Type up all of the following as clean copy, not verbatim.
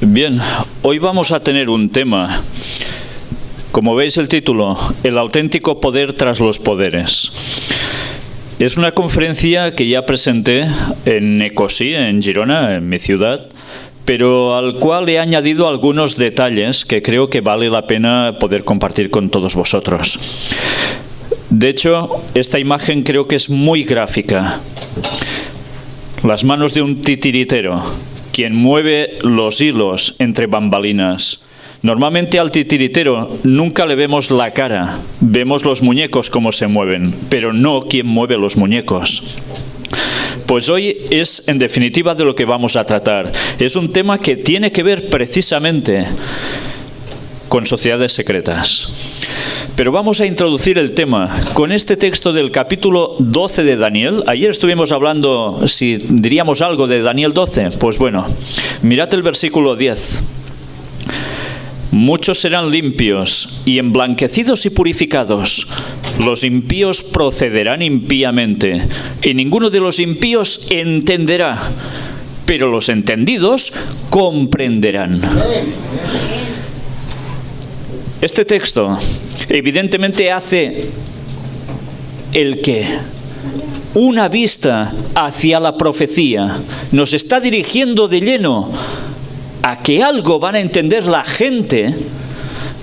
Bien, hoy vamos a tener un tema, como veis el título, el auténtico poder tras los poderes. Es una conferencia que ya presenté en Ecosí, en Girona, en mi ciudad, pero al cual he añadido algunos detalles que creo que vale la pena poder compartir con todos vosotros. De hecho, esta imagen creo que es muy gráfica. Las manos de un titiritero, quien mueve los hilos entre bambalinas. Normalmente al titiritero nunca le vemos la cara, vemos los muñecos cómo se mueven, pero no quien mueve los muñecos. Pues hoy es, en definitiva, de lo que vamos a tratar. Es un tema que tiene que ver precisamente con sociedades secretas. Pero vamos a introducir el tema con este texto del capítulo 12 de Daniel. Ayer estuvimos hablando, si diríamos algo de Daniel 12, pues bueno, mirad el versículo 10. Muchos serán limpios y emblanquecidos y purificados. Los impíos procederán impíamente, y ninguno de los impíos entenderá, pero los entendidos comprenderán. Este texto evidentemente hace una vista hacia la profecía. Nos está dirigiendo de lleno a que algo van a entender la gente,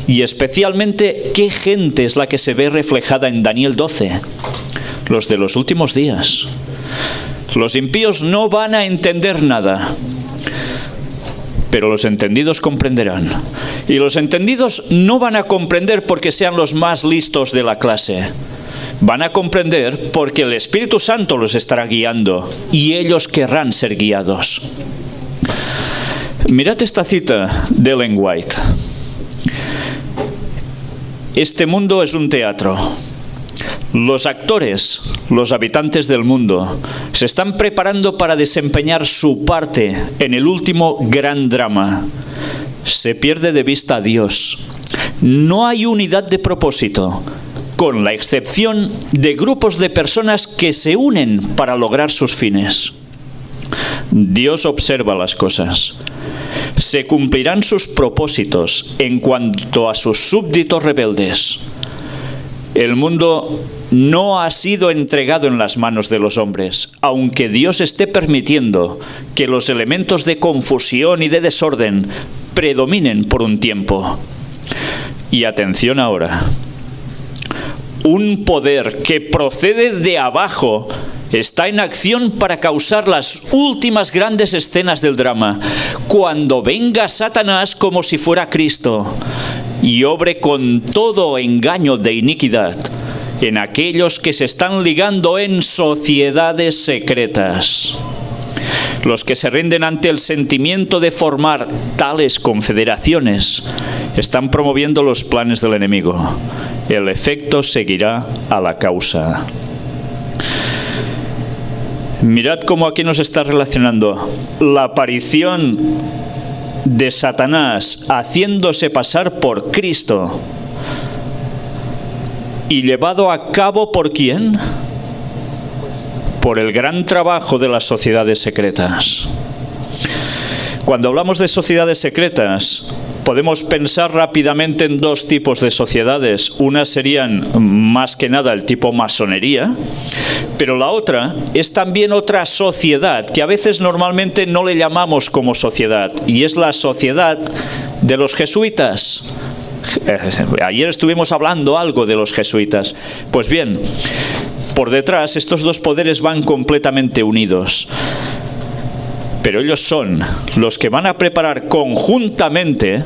y especialmente qué gente es la que se ve reflejada en Daniel 12, los de los últimos días. Los impíos no van a entender nada, pero los entendidos comprenderán. Y los entendidos no van a comprender porque sean los más listos de la clase. Van a comprender porque el Espíritu Santo los estará guiando y ellos querrán ser guiados. Mirad esta cita de Ellen White. Este mundo es un teatro. Los actores, los habitantes del mundo, se están preparando para desempeñar su parte en el último gran drama. Se pierde de vista a Dios. No hay unidad de propósito, con la excepción de grupos de personas que se unen para lograr sus fines. Dios observa las cosas. Se cumplirán sus propósitos en cuanto a sus súbditos rebeldes. El mundo no ha sido entregado en las manos de los hombres, aunque Dios esté permitiendo que los elementos de confusión y de desorden predominen por un tiempo. Y atención ahora, un poder que procede de abajo está en acción para causar las últimas grandes escenas del drama, cuando venga Satanás como si fuera Cristo y obre con todo engaño de iniquidad en aquellos que se están ligando en sociedades secretas. Los que se rinden ante el sentimiento de formar tales confederaciones están promoviendo los planes del enemigo. El efecto seguirá a la causa. Mirad cómo aquí nos está relacionando la aparición de Satanás haciéndose pasar por Cristo y llevado a cabo ¿por quién? Por el gran trabajo de las sociedades secretas. Cuando hablamos de sociedades secretas, podemos pensar rápidamente en dos tipos de sociedades. Unas serían más que nada el tipo masonería, pero la otra es también otra sociedad que a veces normalmente no le llamamos como sociedad, y es la sociedad de los jesuitas. Ayer estuvimos hablando algo de los jesuitas. Pues bien, por detrás estos dos poderes van completamente unidos. Pero ellos son los que van a preparar conjuntamente,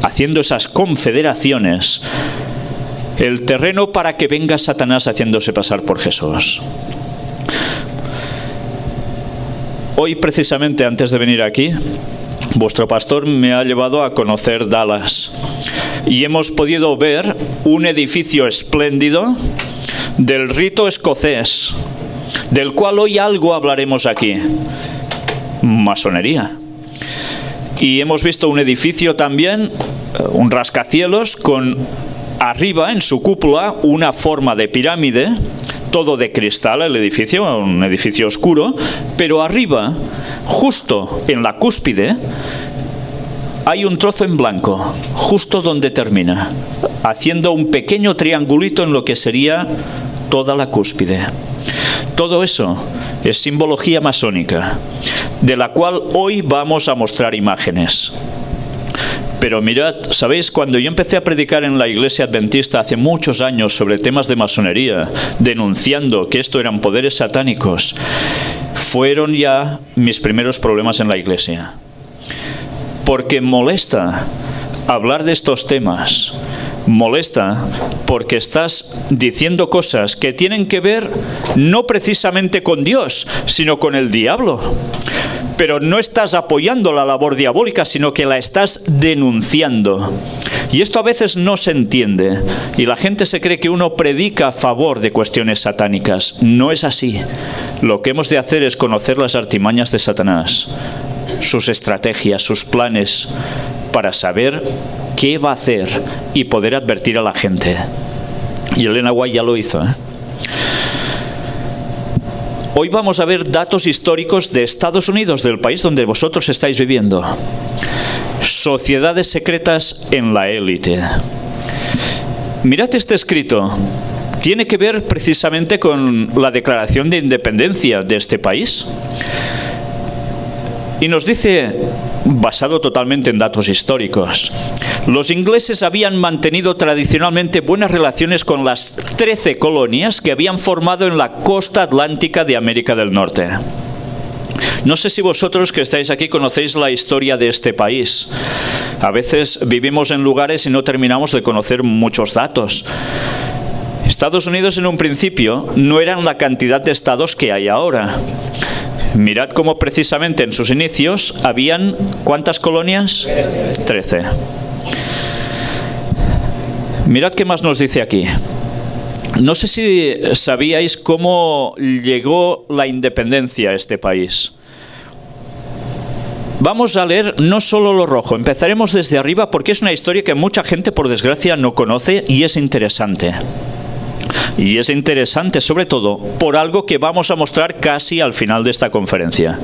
haciendo esas confederaciones, el terreno para que venga Satanás haciéndose pasar por Jesús. Hoy, precisamente antes de venir aquí, vuestro pastor me ha llevado a conocer Dallas y hemos podido ver un edificio espléndido del rito escocés, del cual hoy algo hablaremos aquí. Masonería. Y hemos visto un edificio también, un rascacielos, con arriba en su cúpula una forma de pirámide, todo de cristal el edificio, un edificio oscuro, pero arriba, justo en la cúspide, hay un trozo en blanco, justo donde termina, haciendo un pequeño triangulito en lo que sería toda la cúspide. Todo eso es simbología masónica, de la cual hoy vamos a mostrar imágenes. Pero mirad, ¿sabéis? Cuando yo empecé a predicar en la iglesia adventista hace muchos años sobre temas de masonería, denunciando que esto eran poderes satánicos, fueron ya mis primeros problemas en la iglesia. Porque molesta hablar de estos temas, molesta porque estás diciendo cosas que tienen que ver no precisamente con Dios, sino con el diablo. Pero no estás apoyando la labor diabólica, sino que la estás denunciando. Y esto a veces no se entiende. Y la gente se cree que uno predica a favor de cuestiones satánicas. No es así. Lo que hemos de hacer es conocer las artimañas de Satanás, sus estrategias, sus planes, para saber qué va a hacer y poder advertir a la gente. Y Elena White ya lo hizo, ¿eh? Hoy vamos a ver datos históricos de Estados Unidos, del país donde vosotros estáis viviendo. Sociedades secretas en la élite. Mirad este escrito. Tiene que ver precisamente con la declaración de independencia de este país. Y nos dice, basado totalmente en datos históricos, los ingleses habían mantenido tradicionalmente buenas relaciones con las 13 colonias que habían formado en la costa atlántica de América del Norte. No sé si vosotros que estáis aquí conocéis la historia de este país. A veces vivimos en lugares y no terminamos de conocer muchos datos. Estados Unidos en un principio no eran la cantidad de estados que hay ahora. Mirad cómo precisamente en sus inicios habían, ¿cuántas colonias? 13. Mirad qué más nos dice aquí. No sé si sabíais cómo llegó la independencia a este país. Vamos a leer no solo lo rojo, empezaremos desde arriba porque es una historia que mucha gente por desgracia no conoce y es interesante. Y es interesante sobre todo por algo que vamos a mostrar casi al final de esta conferencia.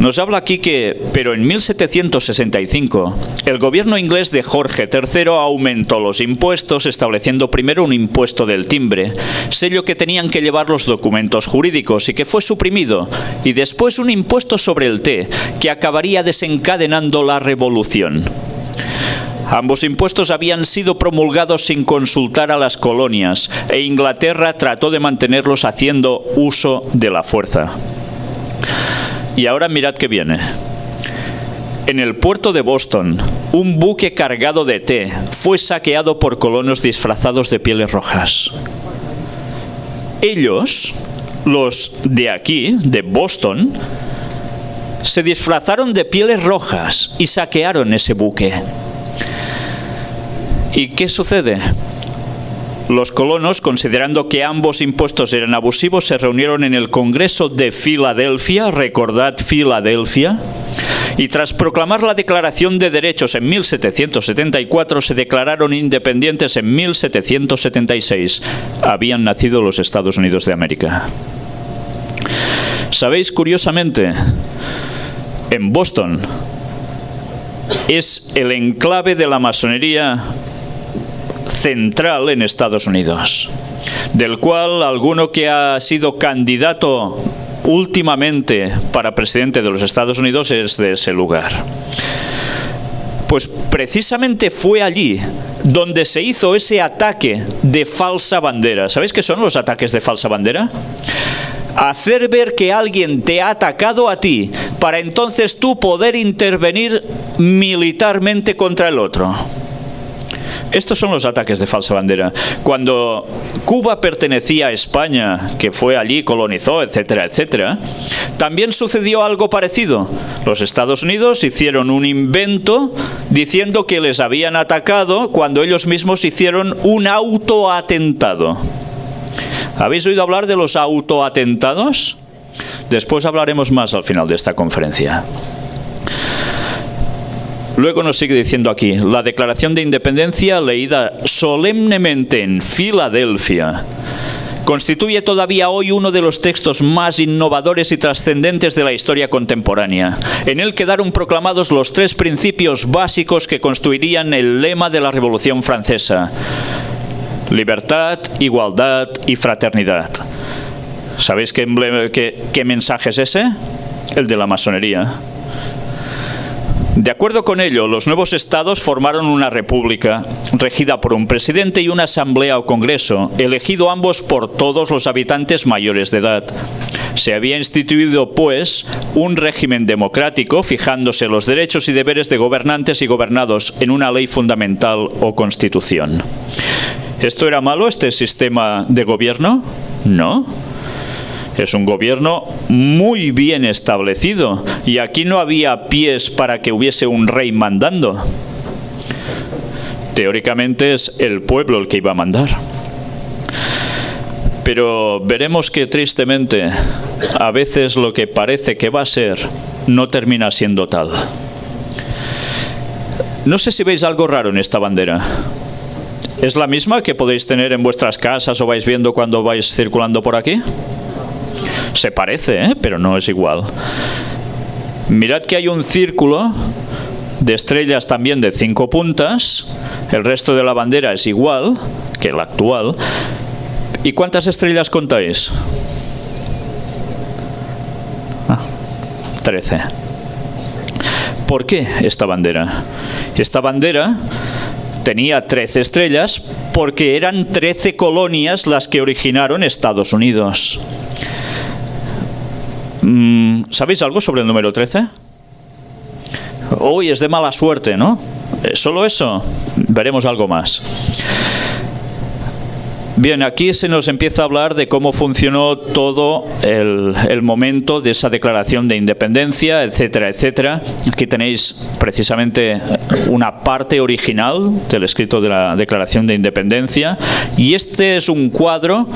Nos habla aquí que, pero en 1765, el gobierno inglés de Jorge III aumentó los impuestos, estableciendo primero un impuesto del timbre, sello que tenían que llevar los documentos jurídicos y que fue suprimido, y después un impuesto sobre el té, que acabaría desencadenando la revolución. Ambos impuestos habían sido promulgados sin consultar a las colonias, e Inglaterra trató de mantenerlos haciendo uso de la fuerza. Y ahora mirad qué viene. En el puerto de Boston, un buque cargado de té fue saqueado por colonos disfrazados de pieles rojas. Ellos, los de aquí, de Boston, se disfrazaron de pieles rojas y saquearon ese buque. ¿Y qué sucede? Los colonos, considerando que ambos impuestos eran abusivos, se reunieron en el Congreso de Filadelfia, recordad Filadelfia, y tras proclamar la Declaración de Derechos en 1774, se declararon independientes en 1776. Habían nacido los Estados Unidos de América. ¿Sabéis? Curiosamente, en Boston es el enclave de la masonería central en Estados Unidos, del cual alguno que ha sido candidato últimamente para presidente de los Estados Unidos es de ese lugar. Pues precisamente fue allí donde se hizo ese ataque de falsa bandera. ¿Sabéis qué son los ataques de falsa bandera? Hacer ver que alguien te ha atacado a ti para entonces tú poder intervenir militarmente contra el otro. Estos son los ataques de falsa bandera. Cuando Cuba pertenecía a España, que fue allí, colonizó, etcétera, etcétera, también sucedió algo parecido. Los Estados Unidos hicieron un invento diciendo que les habían atacado cuando ellos mismos hicieron un autoatentado. ¿Habéis oído hablar de los autoatentados? Después hablaremos más al final de esta conferencia. Luego nos sigue diciendo aquí, la Declaración de Independencia leída solemnemente en Filadelfia constituye todavía hoy uno de los textos más innovadores y trascendentes de la historia contemporánea. En él quedaron proclamados los 3 principios básicos que constituirían el lema de la Revolución Francesa: libertad, igualdad y fraternidad. ¿Sabéis qué mensaje es ese? El de la masonería. De acuerdo con ello, los nuevos estados formaron una república regida por un presidente y una asamblea o congreso, elegido ambos por todos los habitantes mayores de edad. Se había instituido, pues, un régimen democrático, fijándose los derechos y deberes de gobernantes y gobernados en una ley fundamental o constitución. ¿Esto era malo, este sistema de gobierno? No. Es un gobierno muy bien establecido y aquí no había pies para que hubiese un rey mandando. Teóricamente es el pueblo el que iba a mandar. Pero veremos que tristemente a veces lo que parece que va a ser no termina siendo tal. No sé si veis algo raro en esta bandera. ¿Es la misma que podéis tener en vuestras casas o vais viendo cuando vais circulando por aquí? Se parece, pero no es igual. Mirad que hay un círculo de estrellas también de 5 puntas. El resto de la bandera es igual que la actual. ¿Y cuántas estrellas contáis? 13. ¿Por qué esta bandera? Esta bandera tenía 13 estrellas porque eran 13 colonias las que originaron Estados Unidos. ¿Sabéis algo sobre el número 13? Hoy es de mala suerte, ¿no? ¿Solo eso? Veremos algo más. Bien, aquí se nos empieza a hablar de cómo funcionó todo el momento de esa declaración de independencia, etcétera, etcétera. Aquí tenéis precisamente una parte original del escrito de la declaración de independencia. Y este es un cuadro.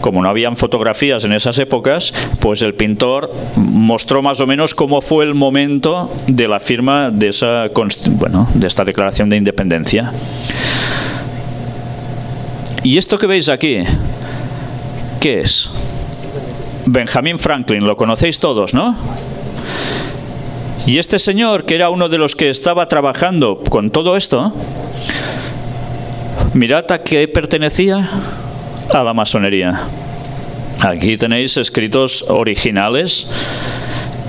Como no habían fotografías en esas épocas, pues el pintor mostró más o menos cómo fue el momento de la firma de esta declaración de independencia. ¿Y esto que veis aquí? ¿Qué es? Benjamin Franklin, lo conocéis todos, ¿no? Y este señor, que era uno de los que estaba trabajando con todo esto, mirad a qué pertenecía. A la masonería. Aquí tenéis escritos originales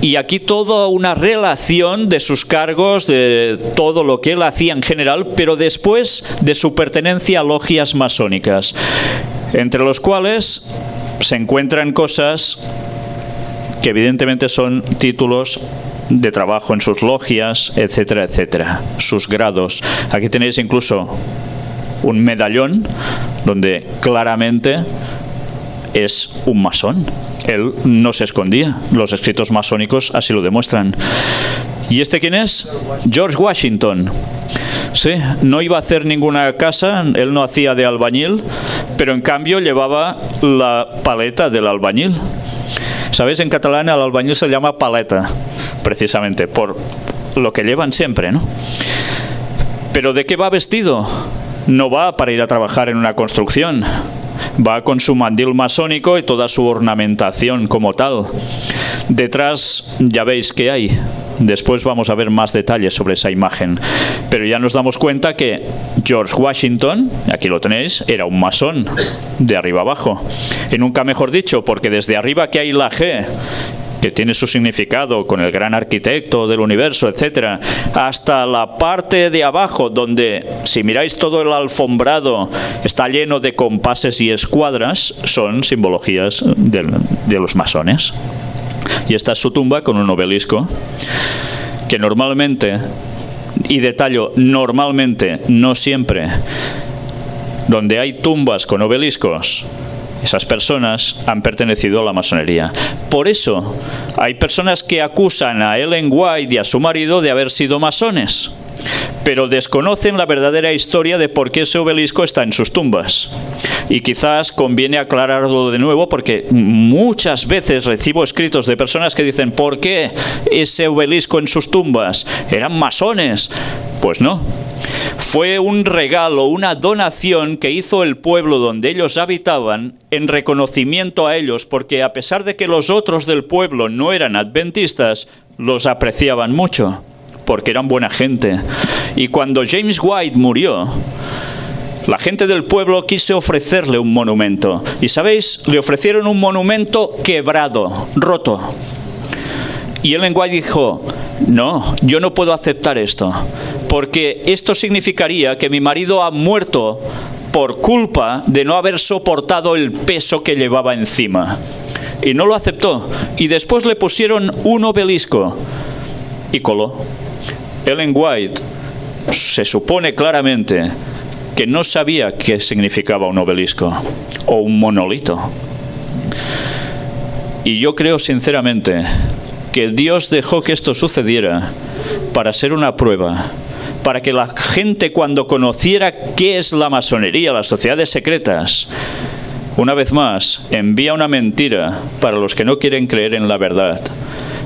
y aquí toda una relación de sus cargos, de todo lo que él hacía en general, pero después de su pertenencia a logias masónicas, entre los cuales se encuentran cosas que evidentemente son títulos de trabajo en sus logias, etcétera, etcétera, sus grados. Aquí tenéis incluso un medallón donde claramente es un masón. Él no se escondía. Los escritos masónicos así lo demuestran. ¿Y este quién es? George Washington. Sí, no iba a hacer ninguna casa, él no hacía de albañil, pero en cambio llevaba la paleta del albañil. ¿Sabéis? En catalán al albañil se llama paleta, precisamente, por lo que llevan siempre, ¿no? ¿Pero de qué va vestido? No va para ir a trabajar en una construcción. Va con su mandil masónico y toda su ornamentación como tal. Detrás ya veis que hay. Después vamos a ver más detalles sobre esa imagen. Pero ya nos damos cuenta que George Washington, aquí lo tenéis, era un masón, de arriba abajo. Y nunca mejor dicho, porque desde arriba que hay la G, que tiene su significado con el gran arquitecto del universo, etcétera, hasta la parte de abajo, donde, si miráis todo el alfombrado, está lleno de compases y escuadras, son simbologías de los masones. Y esta es su tumba con un obelisco, que normalmente, y detallo, normalmente, no siempre, donde hay tumbas con obeliscos, esas personas han pertenecido a la masonería. Por eso hay personas que acusan a Ellen White y a su marido de haber sido masones, pero desconocen la verdadera historia de por qué ese obelisco está en sus tumbas. Y quizás conviene aclararlo de nuevo, porque muchas veces recibo escritos de personas que dicen: ¿por qué ese obelisco en sus tumbas? ¿Eran masones? Pues no. Fue un regalo, una donación que hizo el pueblo donde ellos habitaban en reconocimiento a ellos, porque a pesar de que los otros del pueblo no eran adventistas, los apreciaban mucho, porque eran buena gente. Y cuando James White murió, la gente del pueblo quiso ofrecerle un monumento. Y ¿sabéis? Le ofrecieron un monumento quebrado, roto. Y Ellen White dijo: no, yo no puedo aceptar esto, porque esto significaría que mi marido ha muerto por culpa de no haber soportado el peso que llevaba encima. Y no lo aceptó. Y después le pusieron un obelisco y coló. Ellen White se supone claramente que no sabía qué significaba un obelisco o un monolito. Y yo creo sinceramente que Dios dejó que esto sucediera para ser una prueba, para que la gente, cuando conociera qué es la masonería, las sociedades secretas, una vez más envía una mentira para los que no quieren creer en la verdad.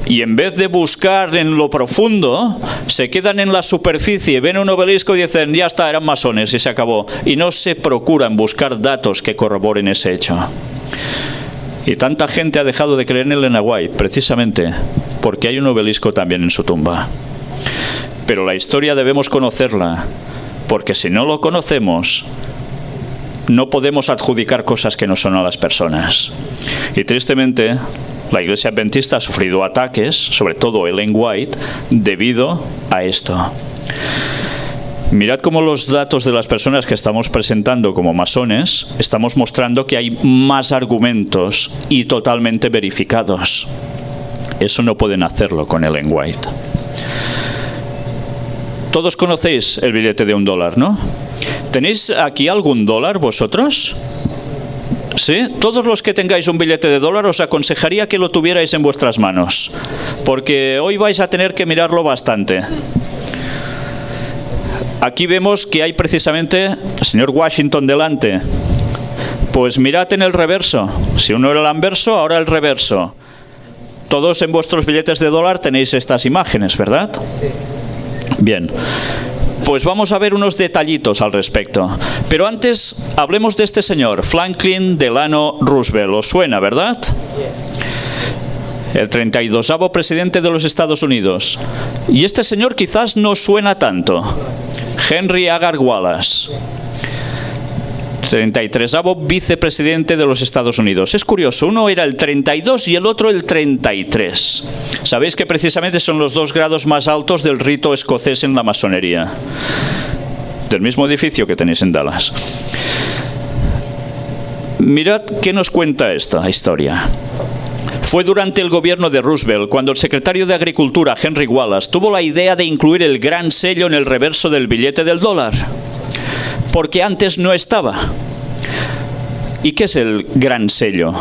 Y en vez de buscar en lo profundo, se quedan en la superficie, ven un obelisco y dicen: ya está, eran masones y se acabó. Y no se procuran buscar datos que corroboren ese hecho. Y tanta gente ha dejado de creer en Ellen White precisamente porque hay un obelisco también en su tumba. Pero la historia debemos conocerla, porque si no lo conocemos, no podemos adjudicar cosas que no son a las personas. Y tristemente, la Iglesia Adventista ha sufrido ataques, sobre todo Ellen White, debido a esto. Mirad cómo los datos de las personas que estamos presentando como masones, estamos mostrando que hay más argumentos y totalmente verificados. Eso no pueden hacerlo con Ellen White. Todos conocéis el billete de $1, ¿no? ¿Tenéis aquí algún dólar vosotros? ¿Sí? Todos los que tengáis un billete de $1 os aconsejaría que lo tuvierais en vuestras manos, porque hoy vais a tener que mirarlo bastante. Aquí vemos que hay precisamente el señor Washington delante. Pues mirad en el reverso. Si uno era el anverso, ahora el reverso. Todos en vuestros billetes de $1 tenéis estas imágenes, ¿verdad? Sí. Bien. Pues vamos a ver unos detallitos al respecto. Pero antes, hablemos de este señor, Franklin Delano Roosevelt. ¿Os suena, verdad? El 32º presidente de los Estados Unidos. Y este señor quizás no suena tanto. Henry Agar Wallace, 33º vicepresidente de los Estados Unidos. Es curioso, uno era el 32 y el otro el 33. Sabéis que precisamente son los dos grados más altos del rito escocés en la masonería, del mismo edificio que tenéis en Dallas. Mirad qué nos cuenta esta historia. Fue durante el gobierno de Roosevelt cuando el secretario de Agricultura, Henry Wallace, tuvo la idea de incluir el gran sello en el reverso del billete del $1, porque antes no estaba. ¿Y qué es el gran sello?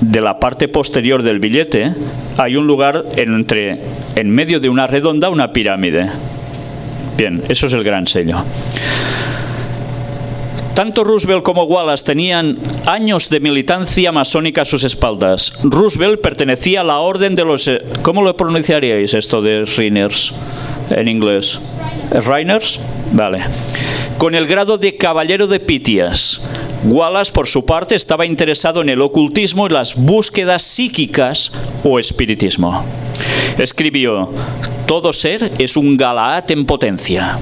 De la parte posterior del billete hay un lugar en medio de una redonda, una pirámide. Bien, eso es el gran sello. Tanto Roosevelt como Wallace tenían años de militancia masónica a sus espaldas. Roosevelt pertenecía a la orden de los... ¿Cómo lo pronunciaríais esto de Shriners en inglés? ¿Shriners? Vale. Con el grado de caballero de Pythias. Wallace, por su parte, estaba interesado en el ocultismo y las búsquedas psíquicas o espiritismo. Escribió: todo ser es un Galaad en potencia.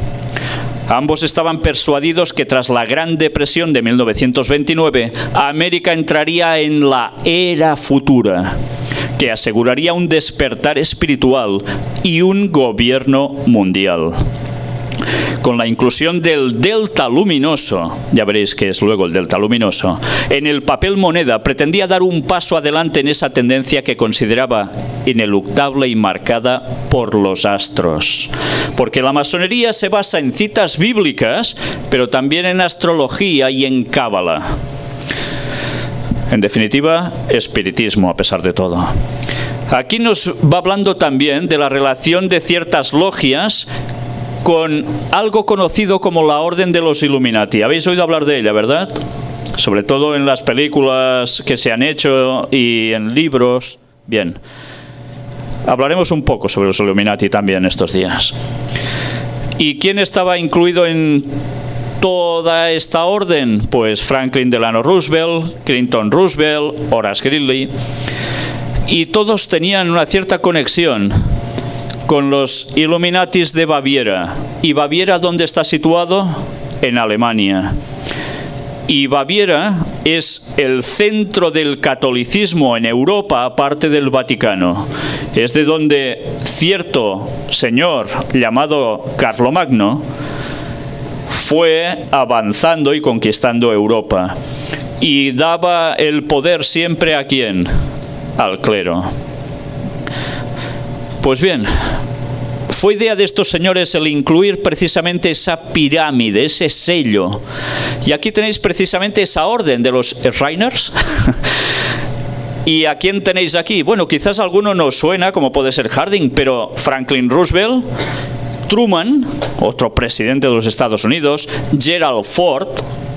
Ambos estaban persuadidos que tras la Gran Depresión de 1929, América entraría en la era futura, que aseguraría un despertar espiritual y un gobierno mundial. Con la inclusión del delta luminoso, ya veréis qué es luego el delta luminoso, en el papel moneda, pretendía dar un paso adelante en esa tendencia que consideraba ineluctable y marcada por los astros. Porque la masonería se basa en citas bíblicas, pero también en astrología y en cábala. En definitiva, espiritismo a pesar de todo. Aquí nos va hablando también de la relación de ciertas logias con algo conocido como la Orden de los Illuminati. Habéis oído hablar de ella, ¿verdad? Sobre todo en las películas que se han hecho y en libros. Bien. Hablaremos un poco sobre los Illuminati también estos días. ¿Y quién estaba incluido en toda esta orden? Pues Franklin Delano Roosevelt, Clinton Roosevelt, Horace Greeley. Y todos tenían una cierta conexión con los Illuminatis de Baviera. ¿Y Baviera dónde está situado? En Alemania. Y Baviera es el centro del catolicismo en Europa, aparte del Vaticano. Es de donde cierto señor llamado Carlomagno fue avanzando y conquistando Europa. Y daba el poder siempre ¿a quién? Al clero. Pues bien, fue idea de estos señores el incluir precisamente esa pirámide, ese sello. Y aquí tenéis precisamente esa orden de los Reiners. ¿Y a quién tenéis aquí? Bueno, quizás alguno nos suena, como puede ser Harding, pero Franklin Roosevelt, Truman, otro presidente de los Estados Unidos, Gerald Ford,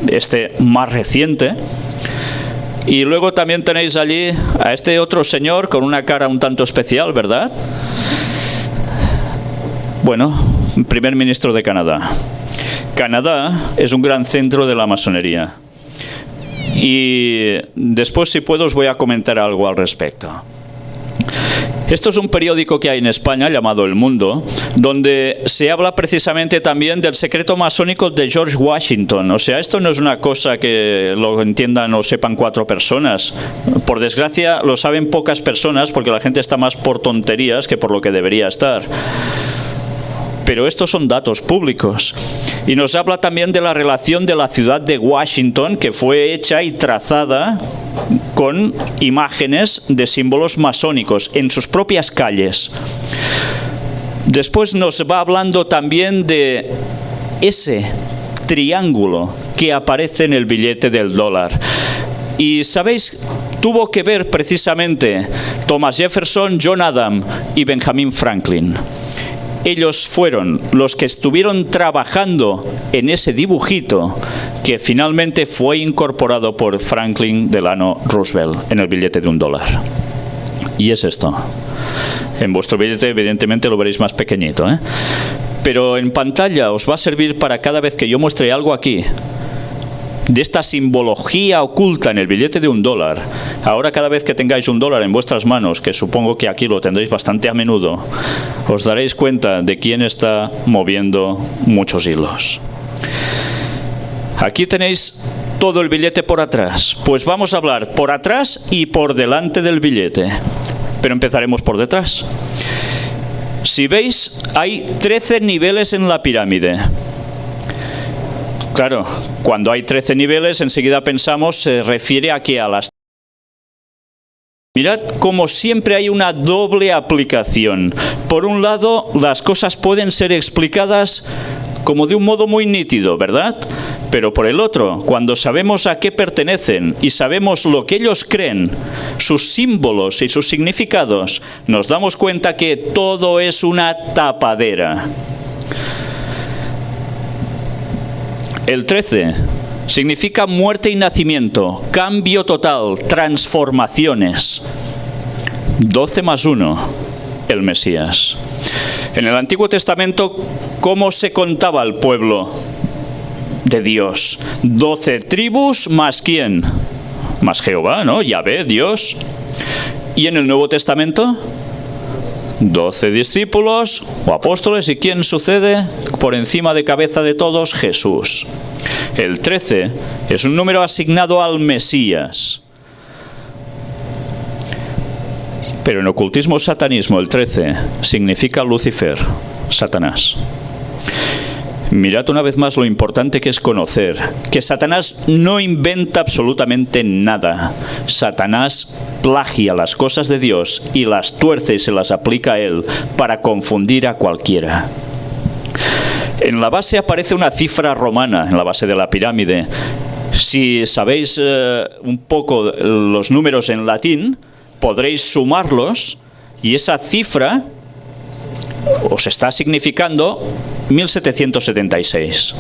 este más reciente. Y luego también tenéis allí a este otro señor con una cara un tanto especial, ¿verdad? Bueno, primer ministro de Canadá. Canadá es un gran centro de la masonería. Y después, si puedo, os voy a comentar algo al respecto. Esto es un periódico que hay en España llamado El Mundo, donde se habla precisamente también del secreto masónico de George Washington. O sea, esto no es una cosa que lo entiendan o sepan 4 personas. Por desgracia, lo saben pocas personas porque la gente está más por tonterías que por lo que debería estar. Pero estos son datos públicos. Y nos habla también de la relación de la ciudad de Washington, que fue hecha y trazada con imágenes de símbolos masónicos en sus propias calles. Después nos va hablando también de ese triángulo que aparece en el billete del dólar. Y sabéis, tuvo que ver precisamente Thomas Jefferson, John Adams y Benjamin Franklin. Ellos fueron los que estuvieron trabajando en ese dibujito que finalmente fue incorporado por Franklin Delano Roosevelt en el billete de $1. Y es esto. En vuestro billete evidentemente lo veréis más pequeñito, ¿eh? Pero en pantalla os va a servir para cada vez que yo muestre algo aquí de esta simbología oculta en el billete de $1. Ahora cada vez que tengáis $1 en vuestras manos, que supongo que aquí lo tendréis bastante a menudo, os daréis cuenta de quién está moviendo muchos hilos. Aquí tenéis todo el billete por atrás. Pues vamos a hablar por atrás y por delante del billete. Pero empezaremos por detrás. Si veis, hay 13 niveles en la pirámide. Claro, cuando hay 13 niveles, enseguida pensamos, se refiere a que a las... Mirad, como siempre hay una doble aplicación. Por un lado, las cosas pueden ser explicadas como de un modo muy nítido, ¿verdad? Pero por el otro, cuando sabemos a qué pertenecen y sabemos lo que ellos creen, sus símbolos y sus significados, nos damos cuenta que todo es una tapadera. El 13 significa muerte y nacimiento, cambio total, transformaciones. 12 más 1, el Mesías. En el Antiguo Testamento, ¿cómo se contaba al pueblo de Dios? 12 tribus más ¿quién? Más Jehová, ¿no? Yahvé, Dios. ¿Y en el Nuevo Testamento? 12 discípulos o apóstoles. ¿Y quién sucede por encima de cabeza de todos? Jesús. El 13 es un número asignado al Mesías. Pero en ocultismo satanismo el 13 significa Lucifer, Satanás. Mirad una vez más lo importante que es conocer que Satanás no inventa absolutamente nada. Satanás plagia las cosas de Dios y las tuerce y se las aplica a él para confundir a cualquiera. En la base aparece una cifra romana, en la base de la pirámide. Si sabéis un poco los números en latín, podréis sumarlos y esa cifra os está significando 1776,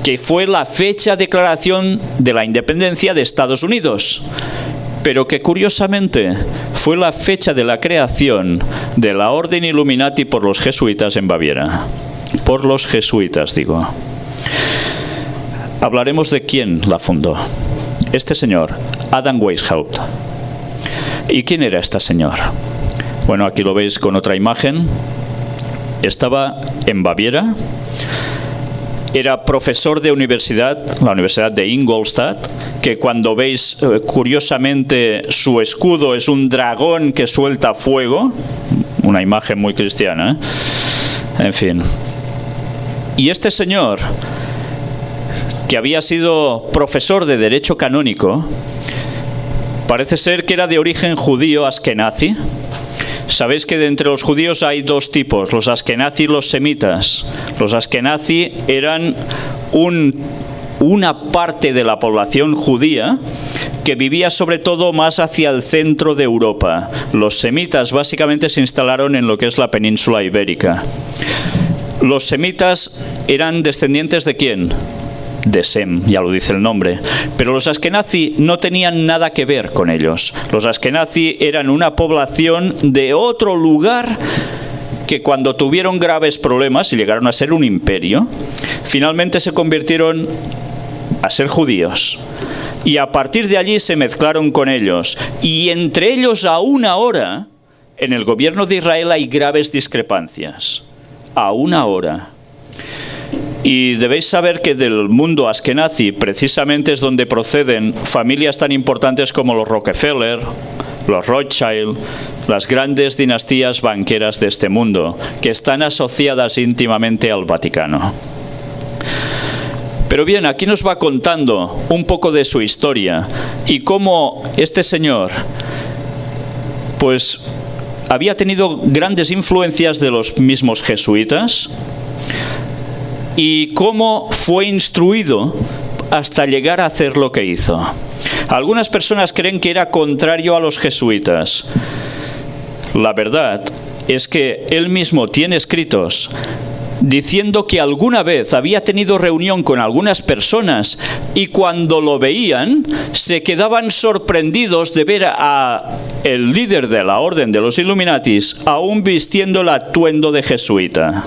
que fue la fecha de declaración de la independencia de Estados Unidos. pero que curiosamente fue la fecha de la creación de la Orden Illuminati por los jesuitas en Baviera. Por los jesuitas, digo. Hablaremos de quién la fundó. Este señor, Adam Weishaupt. ¿Y quién era este señor? Bueno, aquí lo veis con otra imagen. Estaba en Baviera. Era profesor de universidad, la Universidad de Ingolstadt, que cuando veis curiosamente su escudo es un dragón que suelta fuego, una imagen muy cristiana, ¿eh? En fin. Y este señor, que había sido profesor de Derecho Canónico, parece ser que era de origen judío askenazi. Sabéis que de entre los judíos hay dos tipos, los askenazi y los semitas. Los askenazi eran una parte de la población judía que vivía sobre todo más hacia el centro de Europa. Los semitas básicamente se instalaron en lo que es la península ibérica. Los semitas eran descendientes ¿de quién? De Sem, ya lo dice el nombre. Pero los askenazi no tenían nada que ver con ellos. Los askenazi eran una población de otro lugar que cuando tuvieron graves problemas y llegaron a ser un imperio, finalmente se convirtieron a ser judíos. Y a partir de allí se mezclaron con ellos. Y entre ellos aún ahora, en el gobierno de Israel hay graves discrepancias. Aún ahora. Y debéis saber que del mundo askenazi precisamente es donde proceden familias tan importantes como los Rockefeller, los Rothschild, las grandes dinastías banqueras de este mundo, que están asociadas íntimamente al Vaticano. Pero bien, aquí nos va contando un poco de su historia y cómo este señor, pues, había tenido grandes influencias de los mismos jesuitas, y cómo fue instruido hasta llegar a hacer lo que hizo. Algunas personas creen que era contrario a los jesuitas. La verdad es que él mismo tiene escritos diciendo que alguna vez había tenido reunión con algunas personas y cuando lo veían se quedaban sorprendidos de ver a el líder de la Orden de los Illuminatis aún vistiendo el atuendo de jesuita.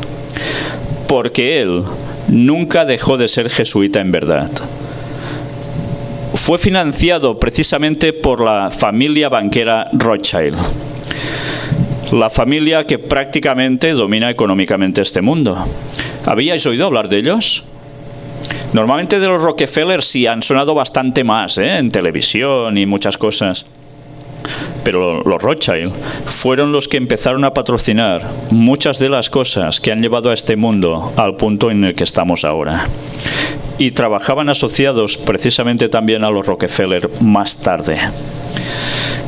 Porque él nunca dejó de ser jesuita en verdad. Fue financiado precisamente por la familia banquera Rothschild. La familia que prácticamente domina económicamente este mundo. ¿Habíais oído hablar de ellos? Normalmente de los Rockefeller sí han sonado bastante más, en televisión y muchas cosas. Pero los Rothschild fueron los que empezaron a patrocinar muchas de las cosas que han llevado a este mundo al punto en el que estamos ahora. Y trabajaban asociados precisamente también a los Rockefeller más tarde.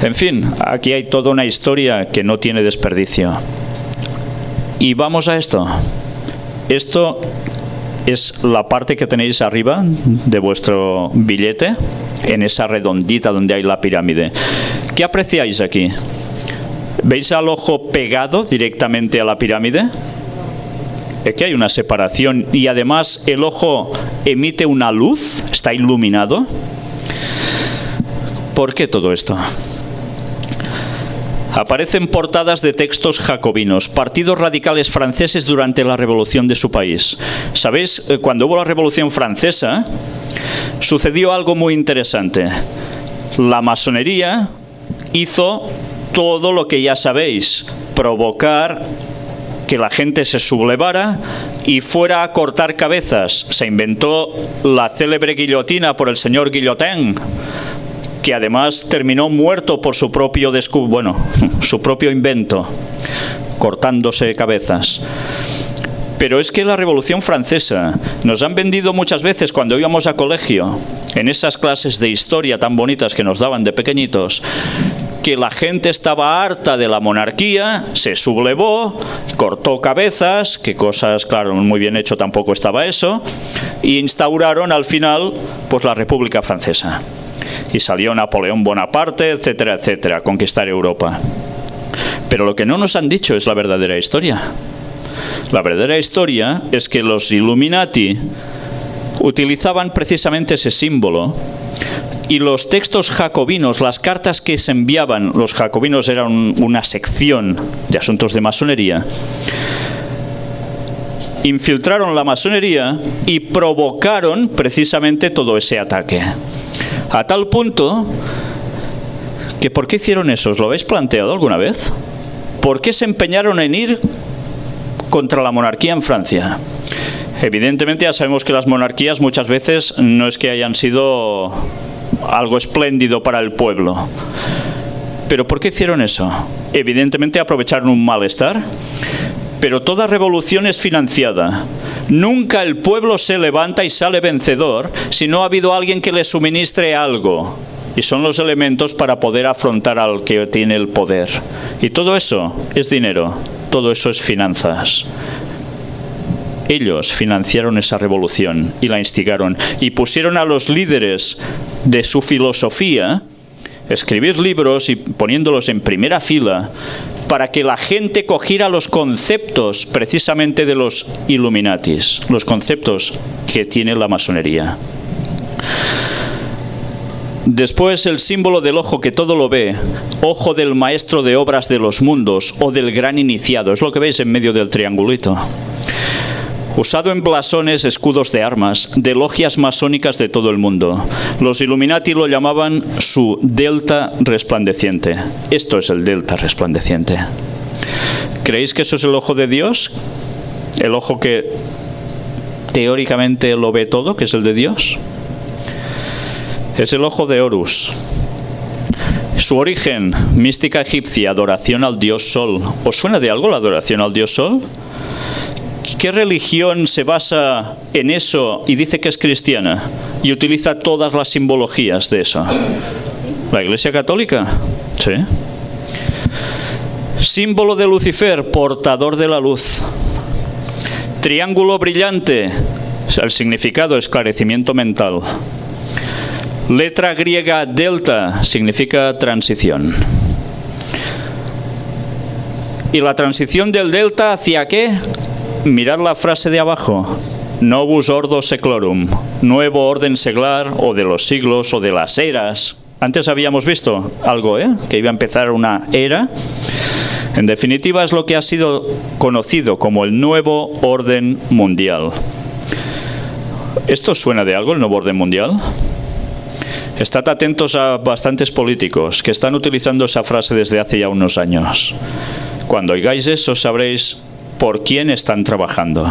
En fin, aquí hay toda una historia que no tiene desperdicio. Y vamos a esto. Esto es la parte que tenéis arriba de vuestro billete, en esa redondita donde hay la pirámide. ¿Qué apreciáis aquí? ¿Veis al ojo pegado directamente a la pirámide? Aquí hay una separación y además el ojo emite una luz, está iluminado. ¿Por qué todo esto? Aparecen portadas de textos jacobinos, partidos radicales franceses durante la revolución de su país. ¿Sabéis? Cuando hubo la Revolución Francesa, sucedió algo muy interesante. La masonería hizo todo lo que ya sabéis, provocar que la gente se sublevara y fuera a cortar cabezas. Se inventó la célebre guillotina por el señor Guillotin, que además terminó muerto por su propio su propio invento, cortándose cabezas. Pero es que la Revolución Francesa nos han vendido muchas veces cuando íbamos a colegio, en esas clases de historia tan bonitas que nos daban de pequeñitos, que la gente estaba harta de la monarquía, se sublevó, cortó cabezas, que cosas, claro, muy bien hecho tampoco estaba eso, y instauraron al final pues la República Francesa. Y salió Napoleón Bonaparte, etcétera, etcétera, a conquistar Europa. Pero lo que no nos han dicho es la verdadera historia. La verdadera historia es que los Illuminati utilizaban precisamente ese símbolo y los textos jacobinos, las cartas que se enviaban, los jacobinos eran una sección de asuntos de masonería, infiltraron la masonería y provocaron precisamente todo ese ataque. A tal punto que ¿por qué hicieron eso? ¿Os lo habéis planteado alguna vez? ¿Por qué se empeñaron en ir contra la monarquía en Francia? Evidentemente ya sabemos que las monarquías muchas veces no es que hayan sido algo espléndido para el pueblo. ¿Pero por qué hicieron eso? Evidentemente aprovecharon un malestar, pero toda revolución es financiada. Nunca el pueblo se levanta y sale vencedor si no ha habido alguien que le suministre algo. Y son los elementos para poder afrontar al que tiene el poder. Y todo eso es dinero, todo eso es finanzas. Ellos financiaron esa revolución y la instigaron y pusieron a los líderes de su filosofía escribir libros y poniéndolos en primera fila para que la gente cogiera los conceptos precisamente de los Illuminatis, los conceptos que tiene la masonería. Después el símbolo del ojo que todo lo ve, ojo del maestro de obras de los mundos o del gran iniciado, es lo que veis en medio del triangulito. Usado en blasones, escudos de armas, de logias masónicas de todo el mundo. Los Illuminati lo llamaban su delta resplandeciente. Esto es el delta resplandeciente. ¿Creéis que eso es el ojo de Dios? ¿El ojo que teóricamente lo ve todo, que es el de Dios? Es el ojo de Horus. Su origen, mística egipcia, adoración al dios Sol. ¿Os suena de algo la adoración al dios Sol? ¿Qué religión se basa en eso y dice que es cristiana y utiliza todas las simbologías de eso? ¿La Iglesia Católica? Sí. Símbolo de Lucifer, portador de la luz. Triángulo brillante, el significado esclarecimiento mental. Letra griega delta significa transición. ¿Y la transición del delta hacia qué? Mirad la frase de abajo. Novus ordo seclorum. Nuevo orden seglar o de los siglos o de las eras. Antes habíamos visto algo, que iba a empezar una era. En definitiva es lo que ha sido conocido como el nuevo orden mundial. ¿Esto suena de algo, el nuevo orden mundial? Estad atentos a bastantes políticos que están utilizando esa frase desde hace ya unos años. Cuando oigáis eso sabréis por quién están trabajando.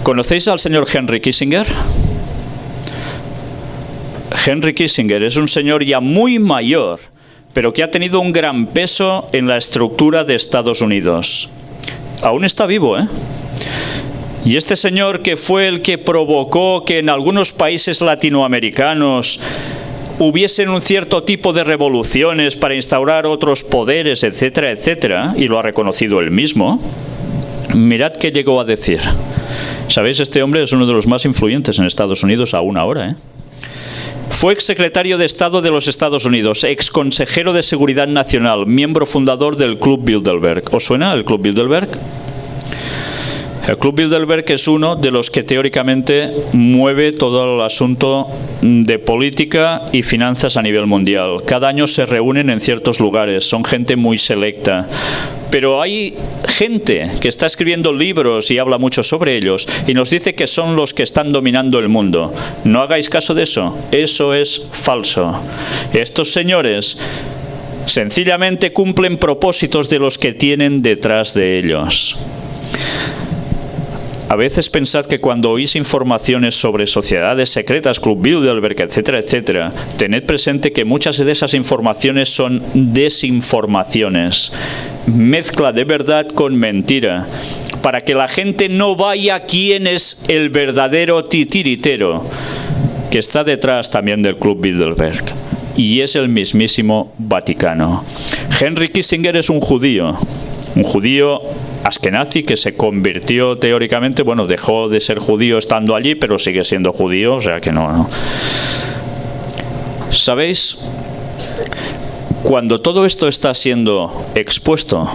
¿Conocéis al señor Henry Kissinger? Henry Kissinger es un señor ya muy mayor, pero que ha tenido un gran peso en la estructura de Estados Unidos. Aún está vivo, Y este señor, que fue el que provocó que en algunos países latinoamericanos hubiesen un cierto tipo de revoluciones para instaurar otros poderes, etcétera, etcétera, y lo ha reconocido él mismo, mirad qué llegó a decir. ¿Sabéis? Este hombre es uno de los más influyentes en Estados Unidos aún ahora, Fue exsecretario de Estado de los Estados Unidos, exconsejero de Seguridad Nacional, miembro fundador del Club Bilderberg. ¿Os suena el Club Bilderberg? El Club Bilderberg es uno de los que teóricamente mueve todo el asunto de política y finanzas a nivel mundial. Cada año se reúnen en ciertos lugares, son gente muy selecta. Pero hay gente que está escribiendo libros y habla mucho sobre ellos y nos dice que son los que están dominando el mundo. No hagáis caso de eso, eso es falso. Estos señores sencillamente cumplen propósitos de los que tienen detrás de ellos. A veces pensad que cuando oís informaciones sobre sociedades secretas, Club Bilderberg, etcétera, etcétera, tened presente que muchas de esas informaciones son desinformaciones, mezcla de verdad con mentira, para que la gente no vaya a quién es el verdadero titiritero, que está detrás también del Club Bilderberg, y es el mismísimo Vaticano. Henry Kissinger es un judío askenazi que se convirtió teóricamente, dejó de ser judío estando allí, pero sigue siendo judío, o sea que no. ¿Sabéis? Cuando todo esto está siendo expuesto,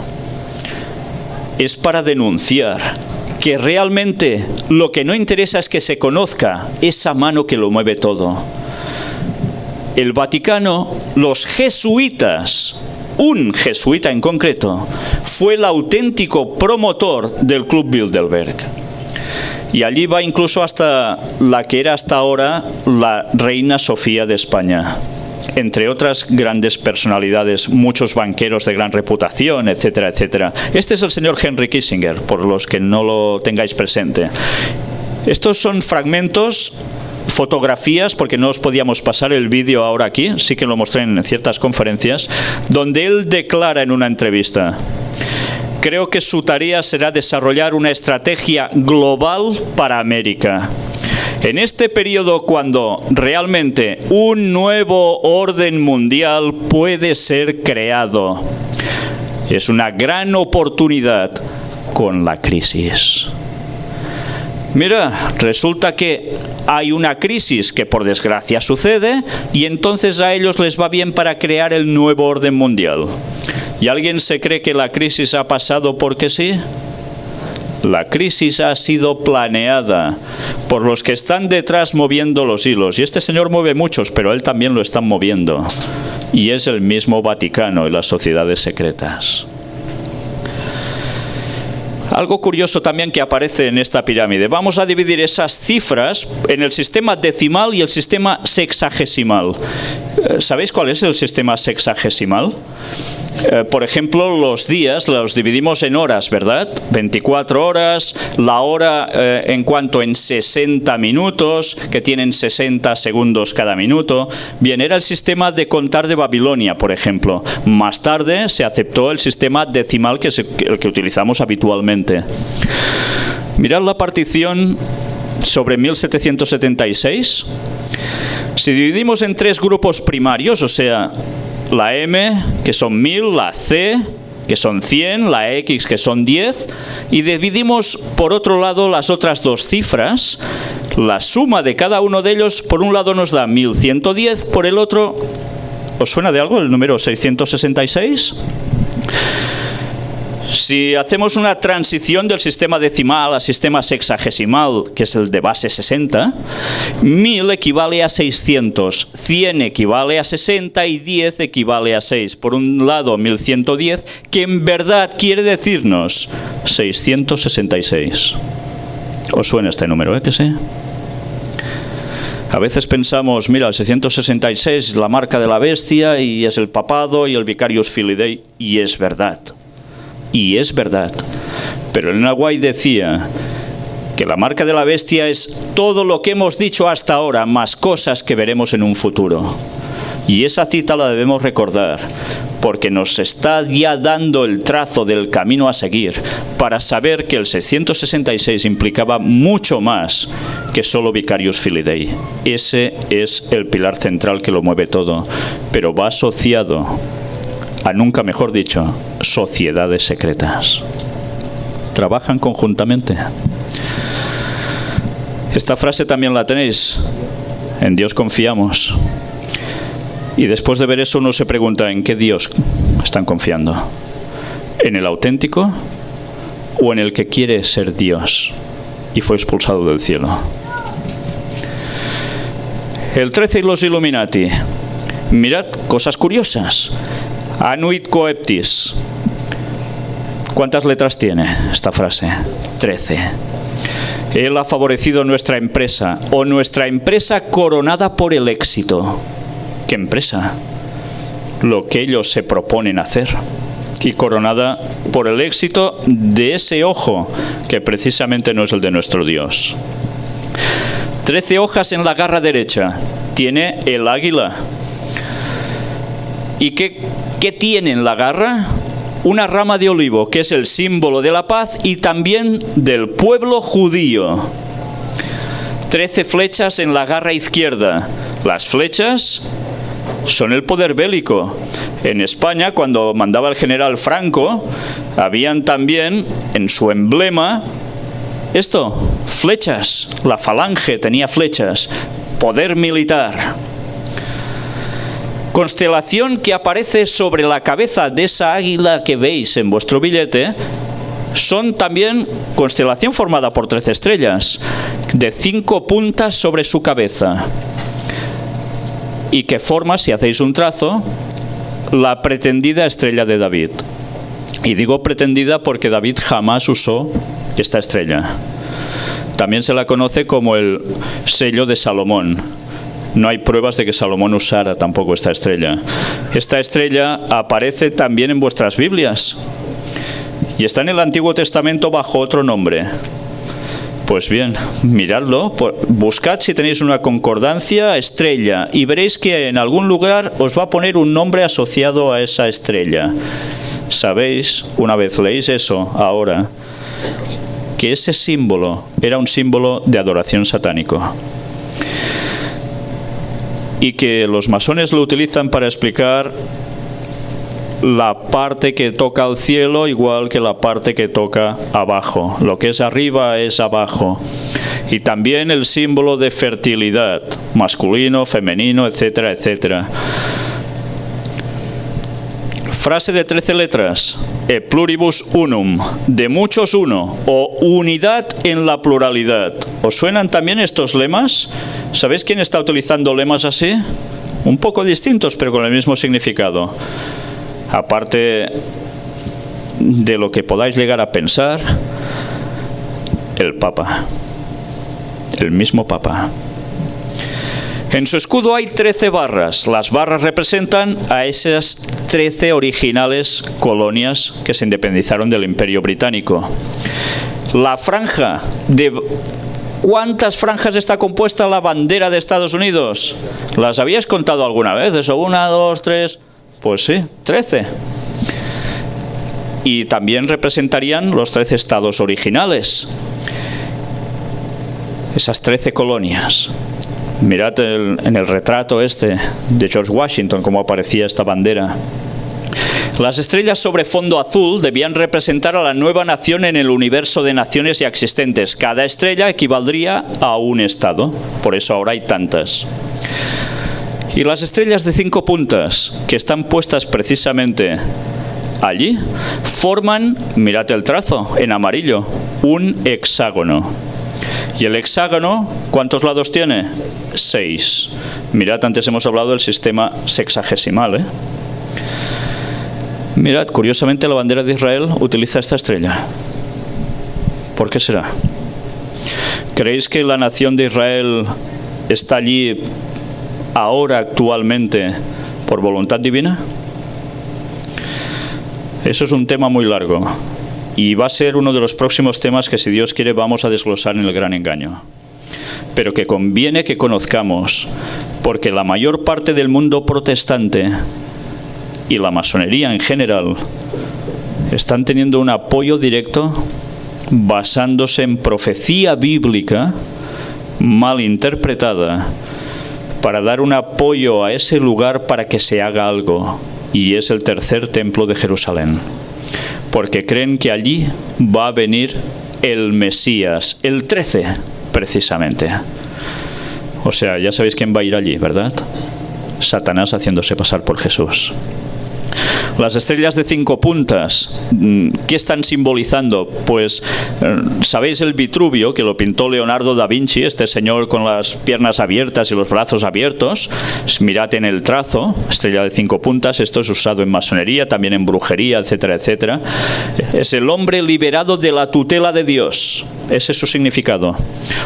es para denunciar que realmente lo que no interesa es que se conozca esa mano que lo mueve todo. el Vaticano, los jesuitas, un jesuita en concreto, fue el auténtico promotor del Club Bilderberg. Y allí va incluso hasta la que era hasta ahora la reina Sofía de España, entre otras grandes personalidades, muchos banqueros de gran reputación, etcétera, etcétera. Este es el señor Henry Kissinger, por los que no lo tengáis presente. Estos son fragmentos, fotografías, porque no os podíamos pasar el vídeo ahora aquí, sí que lo mostré en ciertas conferencias, donde él declara en una entrevista: creo que su tarea será desarrollar una estrategia global para América. En este periodo, cuando realmente un nuevo orden mundial puede ser creado, es una gran oportunidad con la crisis. Mira, resulta que hay una crisis que por desgracia sucede y entonces a ellos les va bien para crear el nuevo orden mundial. ¿Y alguien se cree que la crisis ha pasado porque sí? La crisis ha sido planeada por los que están detrás moviendo los hilos. Y este señor mueve muchos, pero él también lo están moviendo. Y es el mismo Vaticano y las sociedades secretas. Algo curioso también que aparece en esta pirámide. Vamos a dividir esas cifras en el sistema decimal y el sistema sexagesimal. ¿Sabéis cuál es el sistema sexagesimal? Por ejemplo, los días los dividimos en horas, ¿verdad? 24 horas, la hora en cuanto en 60 minutos, que tienen 60 segundos cada minuto. Bien, era el sistema de contar de Babilonia, por ejemplo. Más tarde se aceptó el sistema decimal, que es el que utilizamos habitualmente. Mirad la partición sobre 1776. Si dividimos en tres grupos primarios, o sea, la M, que son 1000, la C, que son 100, la X, que son 10, y dividimos por otro lado las otras dos cifras, la suma de cada uno de ellos, por un lado nos da 1110, por el otro, ¿os suena de algo el número 666? Si hacemos una transición del sistema decimal al sistema sexagesimal, que es el de base 60, 1000 equivale a 600, 100 equivale a 60 y 10 equivale a 6. Por un lado 1110, que en verdad quiere decirnos 666. ¿Os suena este número, que sí? A veces pensamos, mira, el 666 es la marca de la bestia y es el papado y el Vicarius Filii Dei, y es verdad. Y es verdad, pero Elena White decía que la marca de la bestia es todo lo que hemos dicho hasta ahora, más cosas que veremos en un futuro. Y esa cita la debemos recordar, porque nos está ya dando el trazo del camino a seguir para saber que el 666 implicaba mucho más que solo Vicarius Filii Dei. Ese es el pilar central que lo mueve todo, pero va asociado a, nunca mejor dicho, sociedades secretas. Trabajan conjuntamente. Esta frase también la tenéis. En Dios confiamos. Y después de ver eso uno se pregunta, ¿en qué Dios están confiando? ¿En el auténtico o en el que quiere ser Dios y fue expulsado del cielo? El 13 y los Illuminati. Mirad, cosas curiosas. Anuit coeptis. ¿Cuántas letras tiene esta frase? 13. Él ha favorecido nuestra empresa, o nuestra empresa coronada por el éxito. ¿Qué empresa? Lo que ellos se proponen hacer. Y coronada por el éxito de ese ojo, que precisamente no es el de nuestro Dios. 13 hojas en la garra derecha. Tiene el águila. ¿Y qué tiene en la garra? Una rama de olivo, que es el símbolo de la paz y también del pueblo judío. 13 flechas en la garra izquierda. Las flechas son el poder bélico. En España, cuando mandaba el general Franco, habían también en su emblema esto, flechas. La falange tenía flechas. Poder militar. Constelación que aparece sobre la cabeza de esa águila que veis en vuestro billete, son también constelación formada por 13 estrellas, de 5 puntas sobre su cabeza. y que forma, si hacéis un trazo, la pretendida estrella de David. Y digo pretendida porque David jamás usó esta estrella. También se la conoce como el sello de Salomón. No hay pruebas de que Salomón usara tampoco esta estrella. Esta estrella aparece también en vuestras Biblias y está en el Antiguo Testamento bajo otro nombre. Pues bien, miradlo, buscad si tenéis una concordancia, estrella, y veréis que en algún lugar os va a poner un nombre asociado a esa estrella. Sabéis, una vez leéis eso ahora, que ese símbolo era un símbolo de adoración satánico. Y que los masones lo utilizan para explicar la parte que toca al cielo igual que la parte que toca abajo. Lo que es arriba es abajo. Y también el símbolo de fertilidad, masculino, femenino, etcétera, etcétera. Frase de 13 letras, e pluribus unum, de muchos uno, o unidad en la pluralidad. ¿Os suenan también estos lemas? ¿Sabéis quién está utilizando lemas así? Un poco distintos, pero con el mismo significado. Aparte de lo que podáis llegar a pensar, el Papa, el mismo Papa. En su escudo hay 13 barras. Las barras representan a esas 13 originales colonias que se independizaron del Imperio Británico. La franja de... ¿Cuántas franjas está compuesta la bandera de Estados Unidos? ¿Las habíais contado alguna vez? ¿Eso? 1, 2, 3... Pues sí, 13. Y también representarían los 13 estados originales. Esas 13 colonias. Mirad en el retrato este de George Washington cómo aparecía esta bandera. Las estrellas sobre fondo azul debían representar a la nueva nación en el universo de naciones ya existentes. Cada estrella equivaldría a un estado. Por eso ahora hay tantas. Y las estrellas de 5 puntas, que están puestas precisamente allí, forman, mirad el trazo, en amarillo, un hexágono. Y el hexágono, ¿cuántos lados tiene? 6. Mirad, antes hemos hablado del sistema sexagesimal, ¿eh? Mirad, curiosamente la bandera de Israel utiliza esta estrella. ¿Por qué será? ¿Creéis que la nación de Israel está allí ahora, actualmente, por voluntad divina? Eso es un tema muy largo y va a ser uno de los próximos temas que, si Dios quiere, vamos a desglosar en el gran engaño, pero que conviene que conozcamos, porque la mayor parte del mundo protestante y la masonería en general están teniendo un apoyo directo basándose en profecía bíblica mal interpretada para dar un apoyo a ese lugar para que se haga algo, y es el tercer templo de Jerusalén, porque creen que allí va a venir el Mesías, el 13 precisamente. O sea, ya sabéis quién va a ir allí, ¿verdad? Satanás haciéndose pasar por Jesús. Las estrellas de 5 puntas, ¿qué están simbolizando? Pues, ¿sabéis el Vitruvio, que lo pintó Leonardo da Vinci, este señor con las piernas abiertas y los brazos abiertos? Mirad en el trazo, estrella de 5 puntas, esto es usado en masonería, también en brujería, etcétera, etcétera. Es el hombre liberado de la tutela de Dios. Ese es su significado.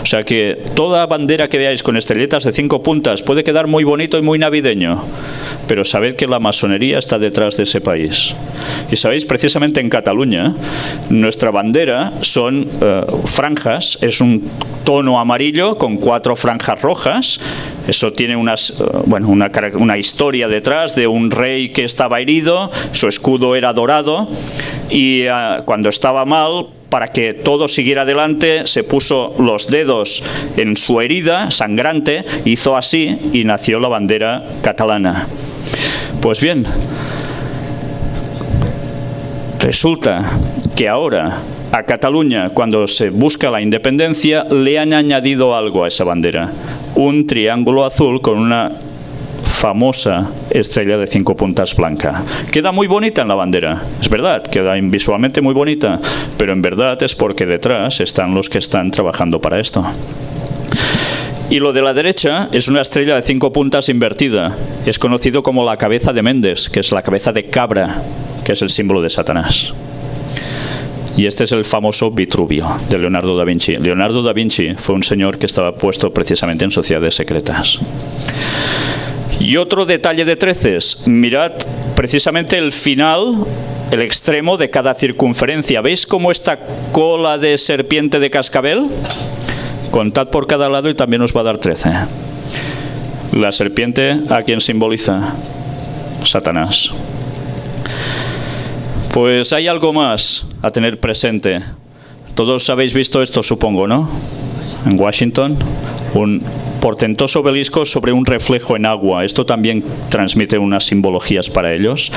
O sea que toda bandera que veáis con estrellitas de 5 puntas puede quedar muy bonito y muy navideño, pero sabed que la masonería está detrás de ese país. Y sabéis, precisamente en Cataluña, nuestra bandera son franjas, es un tono amarillo con 4 franjas rojas. Eso tiene una historia detrás de un rey que estaba herido, su escudo era dorado, y cuando estaba mal, para que todo siguiera adelante, se puso los dedos en su herida sangrante, hizo así y nació la bandera catalana. Pues bien, resulta que ahora a Cataluña, cuando se busca la independencia, le han añadido algo a esa bandera: un triángulo azul con una famosa estrella de 5 puntas blanca. Queda muy bonita en la bandera, es verdad, queda visualmente muy bonita, pero en verdad es porque detrás están los que están trabajando para esto. Y lo de la derecha es una estrella de 5 puntas invertida. Es conocido como la cabeza de Mendes, que es la cabeza de cabra, que es el símbolo de Satanás. Y este es el famoso Vitruvio de Leonardo da Vinci. Leonardo da Vinci fue un señor que estaba puesto precisamente en sociedades secretas. Y otro detalle de treces, mirad precisamente el final, el extremo de cada circunferencia. ¿Veis cómo esta cola de serpiente de cascabel? Contad por cada lado y también os va a dar 13. La serpiente, ¿a quién simboliza? Satanás. Pues hay algo más a tener presente. Todos habéis visto esto, supongo, ¿no? En Washington, un portentoso obelisco sobre un reflejo en agua. Esto también transmite unas simbologías para ellos.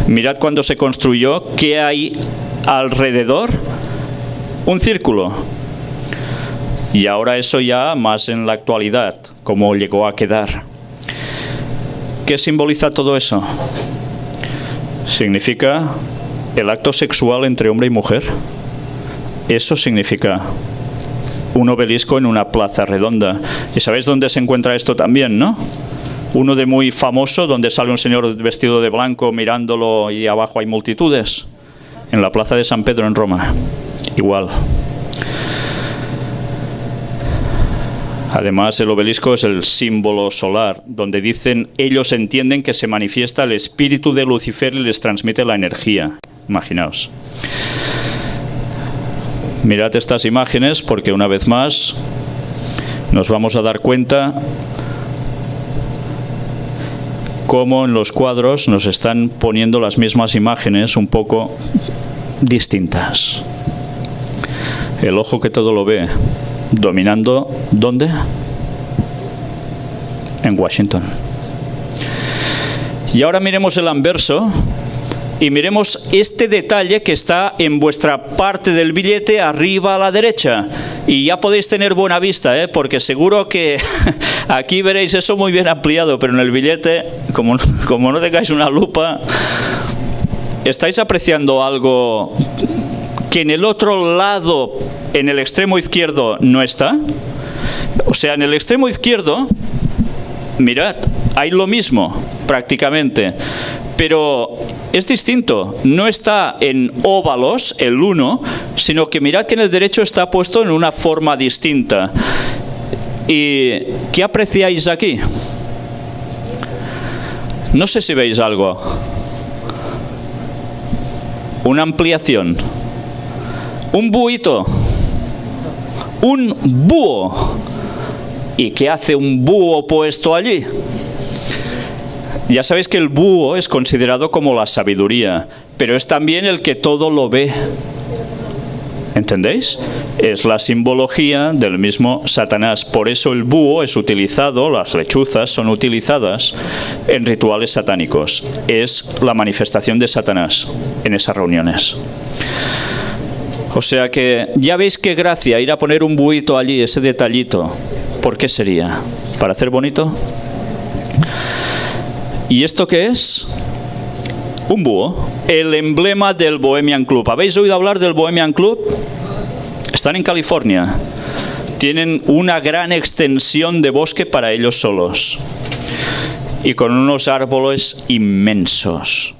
Mirad cuando se construyó, ¿qué hay alrededor? Un círculo. Y ahora eso ya más en la actualidad, cómo llegó a quedar. ¿Qué simboliza todo eso? Significa el acto sexual entre hombre y mujer. Eso significa un obelisco en una plaza redonda. ¿Y sabéis dónde se encuentra esto también, no? Uno de muy famoso, donde sale un señor vestido de blanco mirándolo y abajo hay multitudes. En la plaza de San Pedro en Roma. Igual. Además, el obelisco es el símbolo solar, donde dicen, ellos entienden que se manifiesta el espíritu de Lucifer y les transmite la energía. Imaginaos. Mirad estas imágenes porque una vez más nos vamos a dar cuenta cómo en los cuadros nos están poniendo las mismas imágenes un poco distintas. El ojo que todo lo ve, dominando, ¿dónde? En Washington. Y ahora miremos el anverso y miremos este detalle que está en vuestra parte del billete, arriba a la derecha. Y ya podéis tener buena vista, porque seguro que aquí veréis eso muy bien ampliado, pero en el billete, como no tengáis una lupa, ¿estáis apreciando algo que en el otro lado, en el extremo izquierdo, no está? O sea, en el extremo izquierdo, mirad, hay lo mismo prácticamente, pero es distinto. No está en óvalos el 1, sino que mirad que en el derecho está puesto en una forma distinta. ¿Y qué apreciáis aquí? No sé si veis algo. Una ampliación. Un buito. Un búho. ¿Y qué hace un búho puesto allí? Ya sabéis que el búho es considerado como la sabiduría, pero es también el que todo lo ve. ¿Entendéis? Es la simbología del mismo Satanás. Por eso el búho es utilizado, las lechuzas son utilizadas en rituales satánicos. Es la manifestación de Satanás en esas reuniones. O sea que ya veis qué gracia ir a poner un buito allí, ese detallito. ¿Por qué sería? ¿Para hacer bonito? ¿Y esto qué es? Un búho, el emblema del Bohemian Club. ¿Habéis oído hablar del Bohemian Club? Están en California. Tienen una gran extensión de bosque para ellos solos. Y con unos árboles inmensos.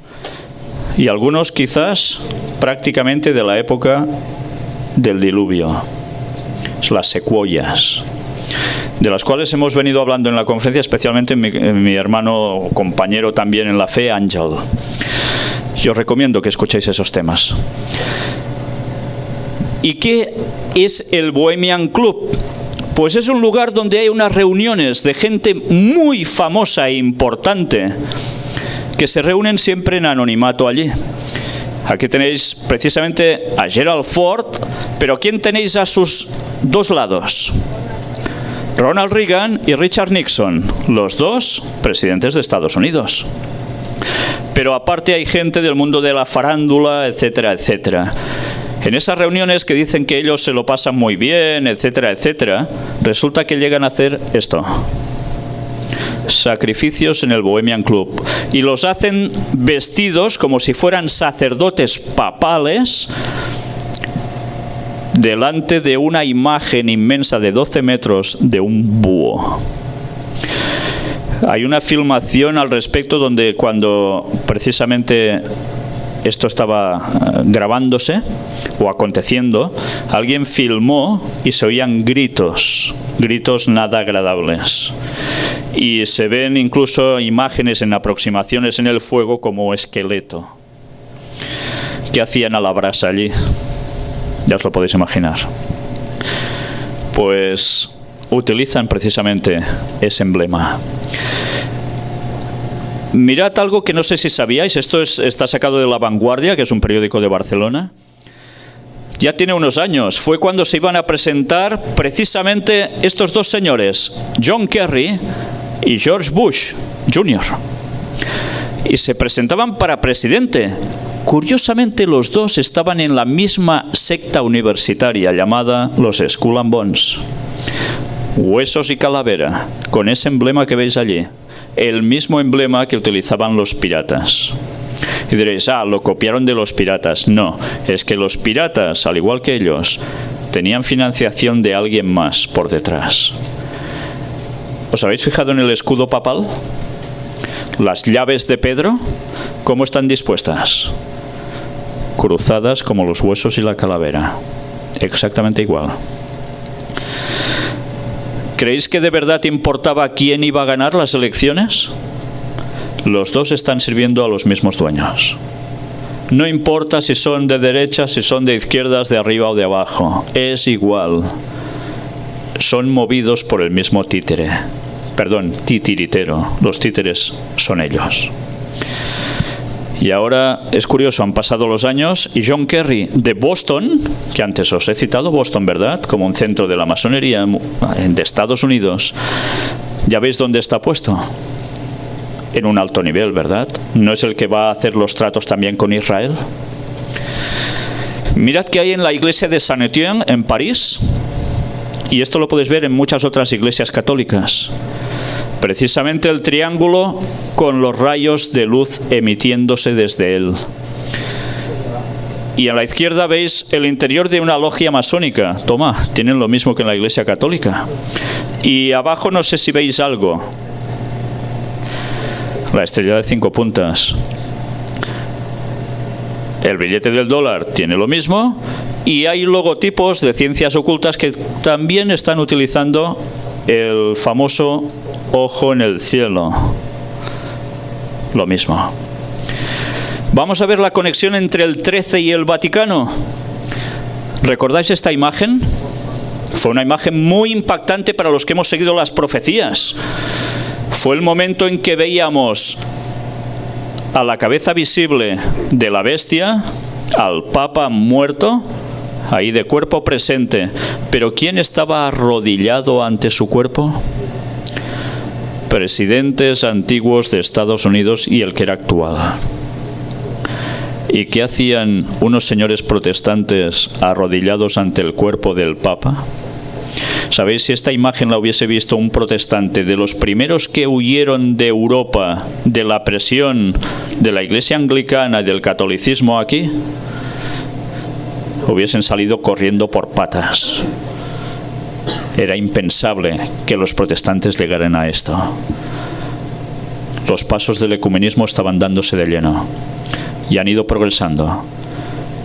Y algunos quizás prácticamente de la época del diluvio. Las secuoyas, de las cuales hemos venido hablando en la conferencia, especialmente mi hermano, compañero también en la fe, Ángel. Yo os recomiendo que escuchéis esos temas. ¿Y qué es el Bohemian Club? Pues es un lugar donde hay unas reuniones de gente muy famosa e importante que se reúnen siempre en anonimato allí. Aquí tenéis precisamente a Gerald Ford, pero ¿quién tenéis a sus dos lados? Ronald Reagan y Richard Nixon, los dos presidentes de Estados Unidos. Pero aparte hay gente del mundo de la farándula, etcétera, etcétera. En esas reuniones que dicen que ellos se lo pasan muy bien, etcétera, etcétera, resulta que llegan a hacer esto. Sacrificios en el Bohemian Club. Y los hacen vestidos como si fueran sacerdotes papales, delante de una imagen inmensa de 12 metros de un búho. Hay una filmación al respecto donde cuando precisamente esto estaba grabándose o aconteciendo, alguien filmó y se oían gritos nada agradables. Y se ven incluso imágenes en aproximaciones en el fuego como esqueleto. ¿Qué hacían a la brasa allí? Ya os lo podéis imaginar. Pues utilizan precisamente ese emblema. Mirad algo que no sé si sabíais, esto está sacado de La Vanguardia, que es un periódico de Barcelona. Ya tiene unos años, fue cuando se iban a presentar precisamente estos dos señores, John Kerry y George Bush Jr. Y se presentaban para presidente. Curiosamente, los dos estaban en la misma secta universitaria llamada los Skull and Bones. Huesos y calavera, con ese emblema que veis allí. El mismo emblema que utilizaban los piratas. Y diréis, lo copiaron de los piratas. No, es que los piratas, al igual que ellos, tenían financiación de alguien más por detrás. ¿Os habéis fijado en el escudo papal? Las llaves de Pedro, ¿cómo están dispuestas? Cruzadas como los huesos y la calavera. Exactamente igual. ¿Creéis que de verdad importaba quién iba a ganar las elecciones? Los dos están sirviendo a los mismos dueños. No importa si son de derecha, si son de izquierdas, de arriba o de abajo. Es igual. Son movidos por el mismo títere. Perdón, titiritero. Los títeres son ellos. Y ahora es curioso, han pasado los años y John Kerry de Boston, que antes os he citado, Boston, ¿verdad? Como un centro de la masonería de Estados Unidos. ¿Ya veis dónde está puesto? En un alto nivel, ¿verdad? ¿No es el que va a hacer los tratos también con Israel? Mirad que hay en la iglesia de Saint-Étienne, en París, y esto lo podéis ver en muchas otras iglesias católicas. Precisamente el triángulo con los rayos de luz emitiéndose desde él. Y a la izquierda veis el interior de una logia masónica. Toma, tienen lo mismo que en la iglesia católica. Y abajo no sé si veis algo. La estrella de 5 puntas. El billete del dólar tiene lo mismo. Y hay logotipos de ciencias ocultas que también están utilizando el famoso ojo en el cielo. Lo mismo. Vamos a ver la conexión entre el 13 y el Vaticano. ¿Recordáis esta imagen? Fue una imagen muy impactante para los que hemos seguido las profecías. Fue el momento en que veíamos a la cabeza visible de la bestia, al Papa muerto, ahí de cuerpo presente. Pero ¿quién estaba arrodillado ante su cuerpo? Presidentes antiguos de Estados Unidos y el que era actual. ¿Y qué hacían unos señores protestantes arrodillados ante el cuerpo del Papa? ¿Sabéis? Si esta imagen la hubiese visto un protestante de los primeros que huyeron de Europa, de la presión de la Iglesia anglicana y del catolicismo aquí, hubiesen salido corriendo por patas. Era impensable que los protestantes llegaran a esto. Los pasos del ecumenismo estaban dándose de lleno y han ido progresando,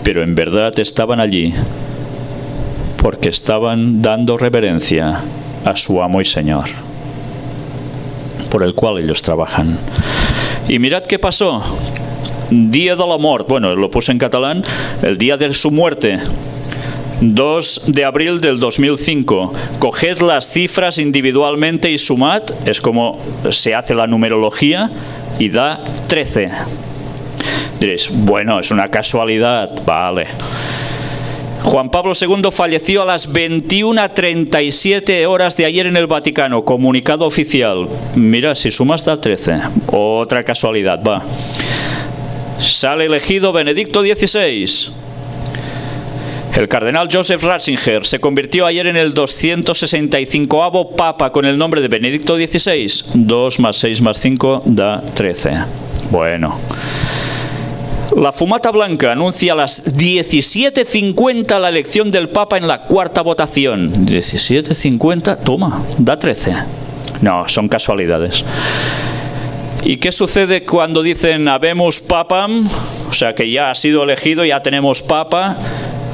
pero en verdad estaban allí porque estaban dando reverencia a su amo y Señor, por el cual ellos trabajan. Y mirad qué pasó. Día de la mort, bueno, lo puse en catalán, el día de su muerte, 2 de abril del 2005. Coged las cifras individualmente y sumad, es como se hace la numerología, y da 13. Diréis, bueno, es una casualidad, vale. Juan Pablo II falleció a las 21:37 horas de ayer en el Vaticano. Comunicado oficial. Mira, si sumas da 13. Otra casualidad, va. Sale elegido Benedicto XVI. El cardenal Joseph Ratzinger se convirtió ayer en el 265º Papa con el nombre de Benedicto XVI. 2 más 6 más 5 da 13. Bueno. La fumata blanca anuncia a las 17:50 la elección del Papa en la cuarta votación. 17:50, toma, da 13. No, son casualidades. ¿Y qué sucede cuando dicen habemus papam? O sea que ya ha sido elegido, ya tenemos Papa,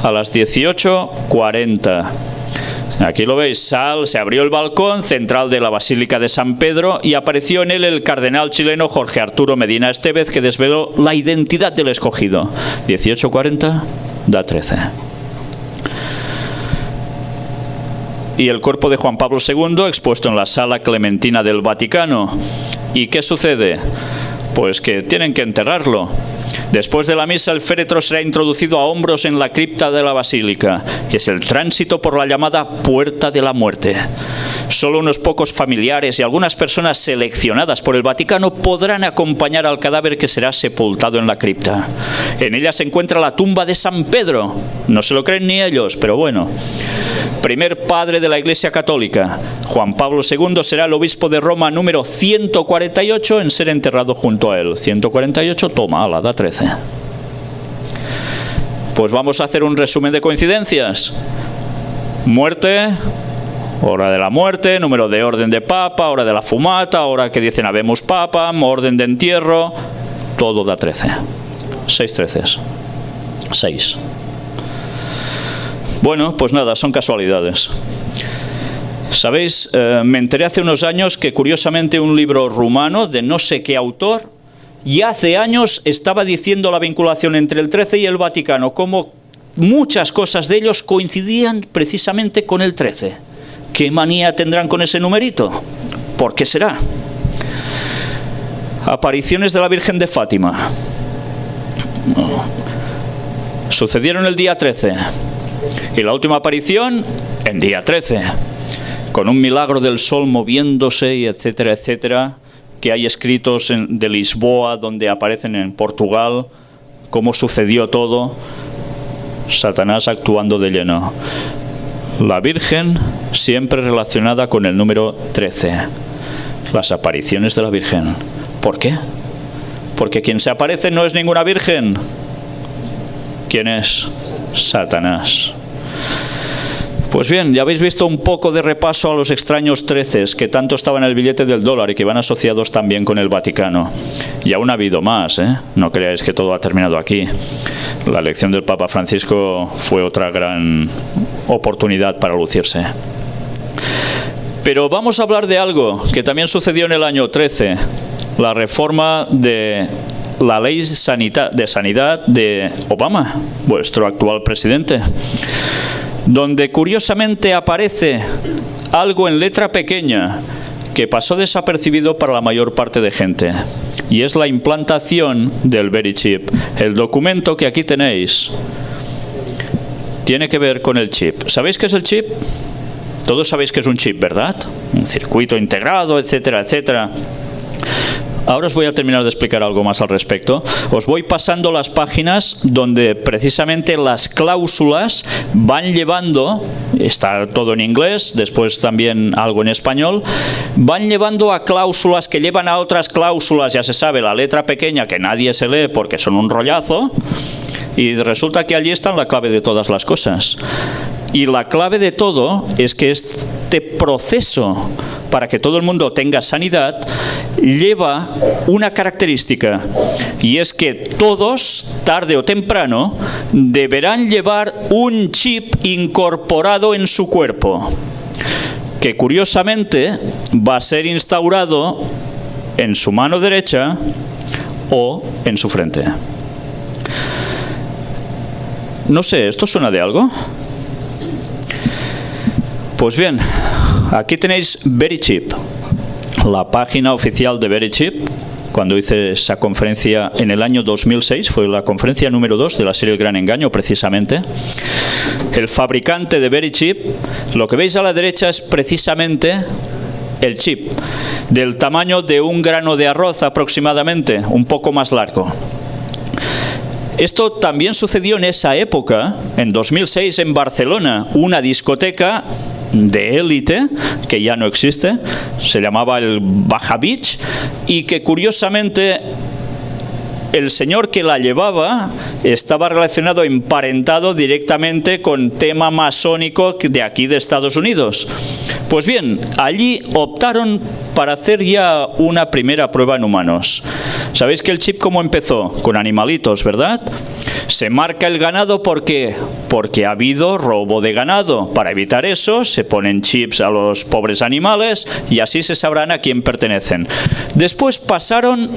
a las 18:40. Aquí lo veis, se abrió el balcón central de la Basílica de San Pedro y apareció en él el cardenal chileno Jorge Arturo Medina Estevez, que desveló la identidad del escogido. 18:40 da 13. Y el cuerpo de Juan Pablo II expuesto en la Sala Clementina del Vaticano. ¿Y qué sucede? Pues que tienen que enterrarlo. Después de la misa, el féretro será introducido a hombros en la cripta de la basílica. Es el tránsito por la llamada Puerta de la Muerte. Solo unos pocos familiares y algunas personas seleccionadas por el Vaticano podrán acompañar al cadáver que será sepultado en la cripta. En ella se encuentra la tumba de San Pedro. No se lo creen ni ellos, pero bueno. Primer padre de la Iglesia Católica. Juan Pablo II será el obispo de Roma número 148 en ser enterrado junto a él. 148, toma, la da 13. Pues vamos a hacer un resumen de coincidencias. Muerte, hora de la muerte, número de orden de papa, hora de la fumata, hora que dicen habemus papam, orden de entierro, todo da 13. 6 treces. 6. Bueno, pues nada, son casualidades. ¿Sabéis? Me enteré hace unos años que curiosamente un libro rumano de no sé qué autor ya hace años estaba diciendo la vinculación entre el 13 y el Vaticano, como muchas cosas de ellos coincidían precisamente con el 13. ¿Qué manía tendrán con ese numerito? ¿Por qué será? Apariciones de la Virgen de Fátima. Sucedieron el día 13. Y la última aparición en día 13. Con un milagro del sol moviéndose y etcétera, etcétera, que hay escritos de Lisboa, donde aparecen en Portugal, cómo sucedió todo. Satanás actuando de lleno. La Virgen siempre relacionada con el número 13. Las apariciones de la Virgen. ¿Por qué? Porque quien se aparece no es ninguna Virgen. ¿Quién es? Satanás. Pues bien, ya habéis visto un poco de repaso a los extraños 13 que tanto estaban en el billete del dólar y que van asociados también con el Vaticano. Y aún ha habido más, ¿eh? No creáis que todo ha terminado aquí. La elección del Papa Francisco fue otra gran oportunidad para lucirse. Pero vamos a hablar de algo que también sucedió en el año 13, la reforma de la ley de sanidad de Obama, vuestro actual presidente, donde curiosamente aparece algo en letra pequeña que pasó desapercibido para la mayor parte de gente, y es la implantación del VeriChip. El documento que aquí tenéis tiene que ver con el chip. ¿Sabéis qué es el chip? Todos sabéis que es un chip, ¿verdad? Un circuito integrado, etcétera, etcétera. Ahora os voy a terminar de explicar algo más al respecto. Os voy pasando las páginas donde precisamente las cláusulas van llevando, está todo en inglés, después también algo en español, van llevando a cláusulas que llevan a otras cláusulas, ya se sabe, la letra pequeña que nadie se lee porque son un rollazo, y resulta que allí está la clave de todas las cosas. Y la clave de todo es que este proceso para que todo el mundo tenga sanidad lleva una característica, y es que todos, tarde o temprano, deberán llevar un chip incorporado en su cuerpo, que curiosamente va a ser instaurado en su mano derecha o en su frente. No sé, ¿esto suena de algo? Pues bien, aquí tenéis VeriChip, la página oficial de VeriChip. Cuando hice esa conferencia en el año 2006, fue la conferencia número 2 de la serie El Gran Engaño, precisamente. El fabricante de VeriChip, lo que veis a la derecha es precisamente el chip, del tamaño de un grano de arroz aproximadamente, un poco más largo. Esto también sucedió en esa época, en 2006, en Barcelona, una discoteca de élite, que ya no existe, se llamaba el Baja Beach, y que curiosamente el señor que la llevaba estaba relacionado, emparentado directamente con tema masónico de aquí de Estados Unidos. Pues bien, allí optaron para hacer ya una primera prueba en humanos. ¿Sabéis que el chip cómo empezó? Con animalitos, ¿verdad? Se marca el ganado, ¿por qué? Porque ha habido robo de ganado. Para evitar eso, se ponen chips a los pobres animales y así se sabrán a quién pertenecen. Después pasaron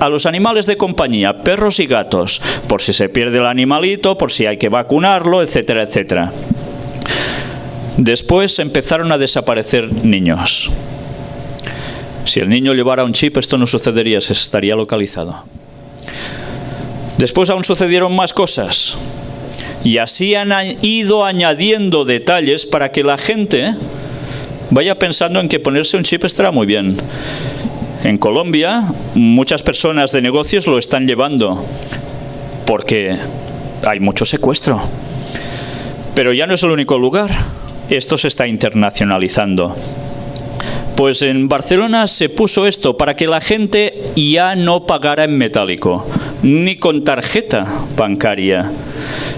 a los animales de compañía, perros y gatos, por si se pierde el animalito, por si hay que vacunarlo, etcétera, etcétera. Después empezaron a desaparecer niños. Si el niño llevara un chip, esto no sucedería, se estaría localizado. Después aún sucedieron más cosas. Y así han ido añadiendo detalles para que la gente vaya pensando en que ponerse un chip estará muy bien. En Colombia, muchas personas de negocios lo están llevando porque hay mucho secuestro. Pero ya no es el único lugar. Esto se está internacionalizando. Pues en Barcelona se puso esto para que la gente ya no pagara en metálico, ni con tarjeta bancaria,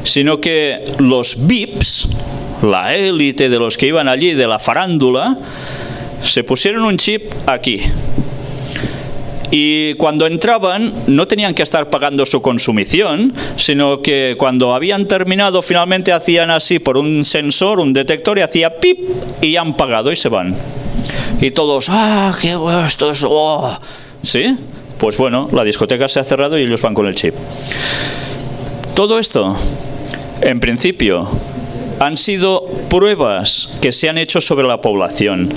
sino que los VIPs, la élite de los que iban allí, de la farándula, se pusieron un chip aquí. Y cuando entraban no tenían que estar pagando su consumición, sino que cuando habían terminado finalmente hacían así por un sensor, un detector, y hacía pip y ya han pagado y se van. Y todos, qué bueno esto es, ¿sí? Pues bueno, la discoteca se ha cerrado y ellos van con el chip. Todo esto, en principio, han sido pruebas que se han hecho sobre la población.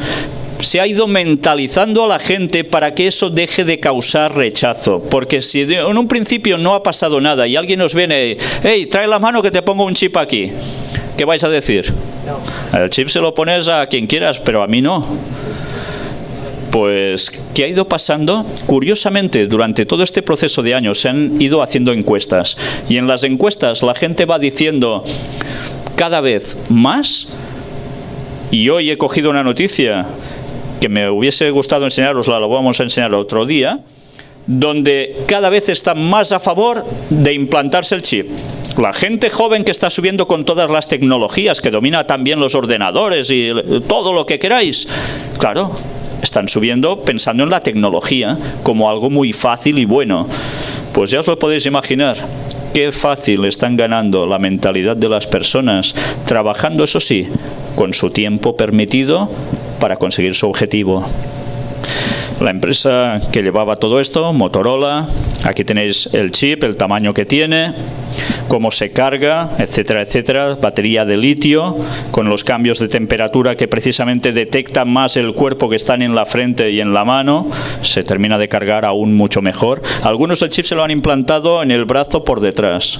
Se ha ido mentalizando a la gente para que eso deje de causar rechazo. Porque si en un principio no ha pasado nada y alguien nos viene, hey, trae la mano que te pongo un chip aquí, ¿qué vais a decir? No. El chip se lo pones a quien quieras, pero a mí no. Pues, ¿qué ha ido pasando? Curiosamente, durante todo este proceso de años se han ido haciendo encuestas. Y en las encuestas la gente va diciendo cada vez más. Y hoy he cogido una noticia que me hubiese gustado enseñarosla, la vamos a enseñar otro día, donde cada vez están más a favor de implantarse el chip. La gente joven que está subiendo con todas las tecnologías, que domina también los ordenadores y todo lo que queráis, claro, están subiendo pensando en la tecnología como algo muy fácil y bueno. Pues ya os lo podéis imaginar. Qué fácil están ganando la mentalidad de las personas, trabajando, eso sí, con su tiempo permitido para conseguir su objetivo. La empresa que llevaba todo esto, Motorola, aquí tenéis el chip, el tamaño que tiene, cómo se carga, etcétera, etcétera, batería de litio, con los cambios de temperatura que precisamente detectan más el cuerpo que están en la frente y en la mano, se termina de cargar aún mucho mejor. Algunos el chip se lo han implantado en el brazo por detrás,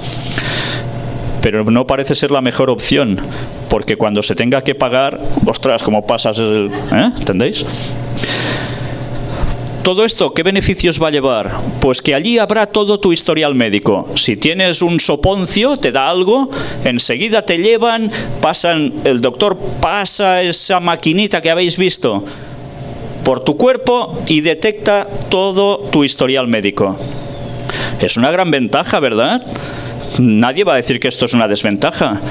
pero no parece ser la mejor opción, porque cuando se tenga que pagar, ostras, ¿cómo pasas el...? ¿Entendéis? Todo esto, ¿qué beneficios va a llevar? Pues que allí habrá todo tu historial médico. Si tienes un soponcio, te da algo, enseguida te llevan, el doctor pasa esa maquinita que habéis visto por tu cuerpo y detecta todo tu historial médico. Es una gran ventaja, ¿verdad? Nadie va a decir que esto es una desventaja.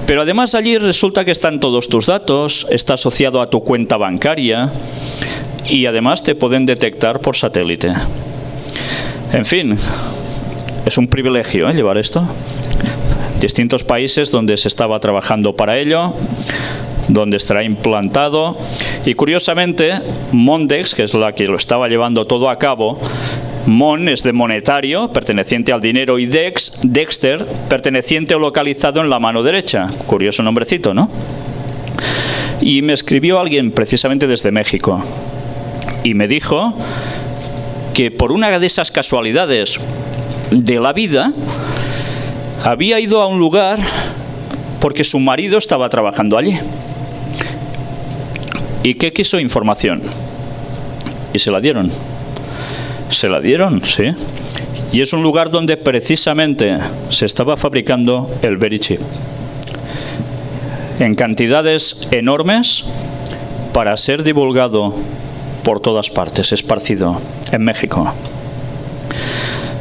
Pero además allí resulta que están todos tus datos, está asociado a tu cuenta bancaria y además te pueden detectar por satélite. En fin, es un privilegio llevar esto. Distintos países donde se estaba trabajando para ello, donde estará implantado. Y curiosamente, Mondex, que es la que lo estaba llevando todo a cabo, Mon es de monetario, perteneciente al dinero, y Dexter, perteneciente o localizado en la mano derecha. Curioso nombrecito, ¿no? Y me escribió alguien precisamente desde México y me dijo que por una de esas casualidades de la vida había ido a un lugar porque su marido estaba trabajando allí y que quiso información y se la dieron. Se la dieron, sí. Y es un lugar donde precisamente se estaba fabricando el Verichip en cantidades enormes para ser divulgado por todas partes, esparcido en México.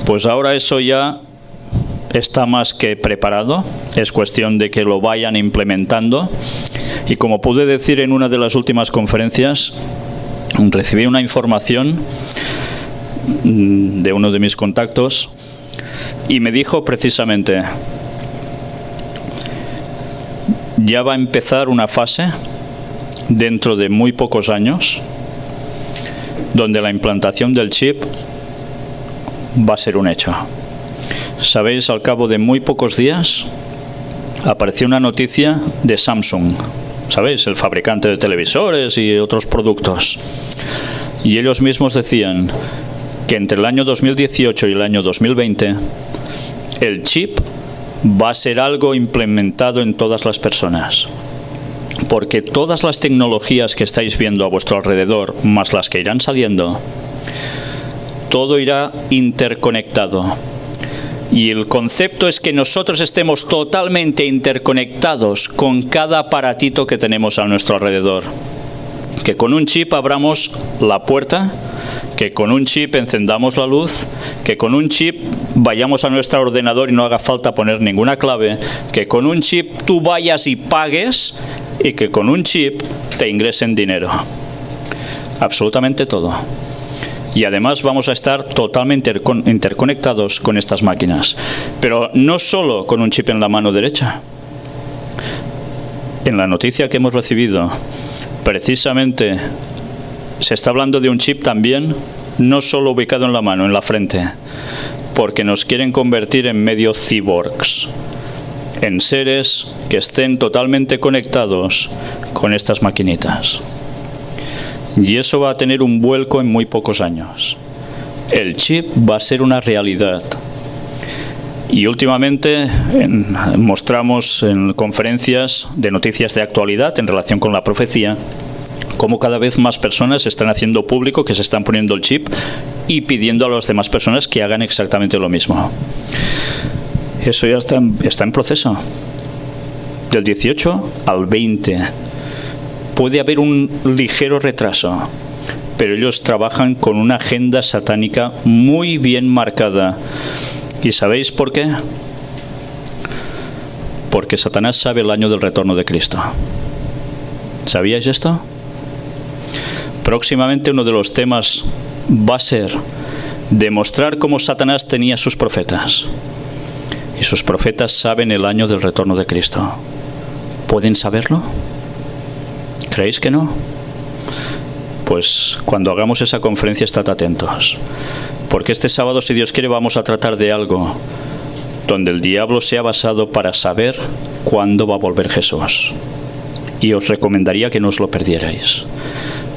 Pues ahora eso ya está más que preparado, es cuestión de que lo vayan implementando. Y como pude decir en una de las últimas conferencias, recibí una información de uno de mis contactos y me dijo precisamente: ya va a empezar una fase dentro de muy pocos años donde la implantación del chip va a ser un hecho. Sabéis, al cabo de muy pocos días apareció una noticia de Samsung, ¿sabéis? El fabricante de televisores y otros productos. Y ellos mismos decían que entre el año 2018 y el año 2020 el chip va a ser algo implementado en todas las personas. Porque todas las tecnologías que estáis viendo a vuestro alrededor, más las que irán saliendo, todo irá interconectado. Y el concepto es que nosotros estemos totalmente interconectados con cada aparatito que tenemos a nuestro alrededor. Que con un chip abramos la puerta, que con un chip encendamos la luz, que con un chip vayamos a nuestro ordenador y no haga falta poner ninguna clave, que con un chip tú vayas y pagues y que con un chip te ingresen dinero. Absolutamente todo. Y además vamos a estar totalmente interconectados con estas máquinas. Pero no solo con un chip en la mano derecha. En la noticia que hemos recibido, precisamente se está hablando de un chip también, no solo ubicado en la mano, en la frente, porque nos quieren convertir en medio cyborgs, en seres que estén totalmente conectados con estas maquinitas. Y eso va a tener un vuelco en muy pocos años. El chip va a ser una realidad. Y últimamente mostramos en conferencias de noticias de actualidad en relación con la profecía cómo cada vez más personas están haciendo público que se están poniendo el chip y pidiendo a las demás personas que hagan exactamente lo mismo. Eso ya está en proceso. Del 18 al 20. Puede haber un ligero retraso, pero ellos trabajan con una agenda satánica muy bien marcada. ¿Y sabéis por qué? Porque Satanás sabe el año del retorno de Cristo. ¿Sabíais esto? Próximamente uno de los temas va a ser demostrar cómo Satanás tenía sus profetas. Y sus profetas saben el año del retorno de Cristo. ¿Pueden saberlo? ¿Creéis que no? Pues cuando hagamos esa conferencia, estad atentos. Porque este sábado, si Dios quiere, vamos a tratar de algo donde el diablo se ha basado para saber cuándo va a volver Jesús. Y os recomendaría que no os lo perdierais.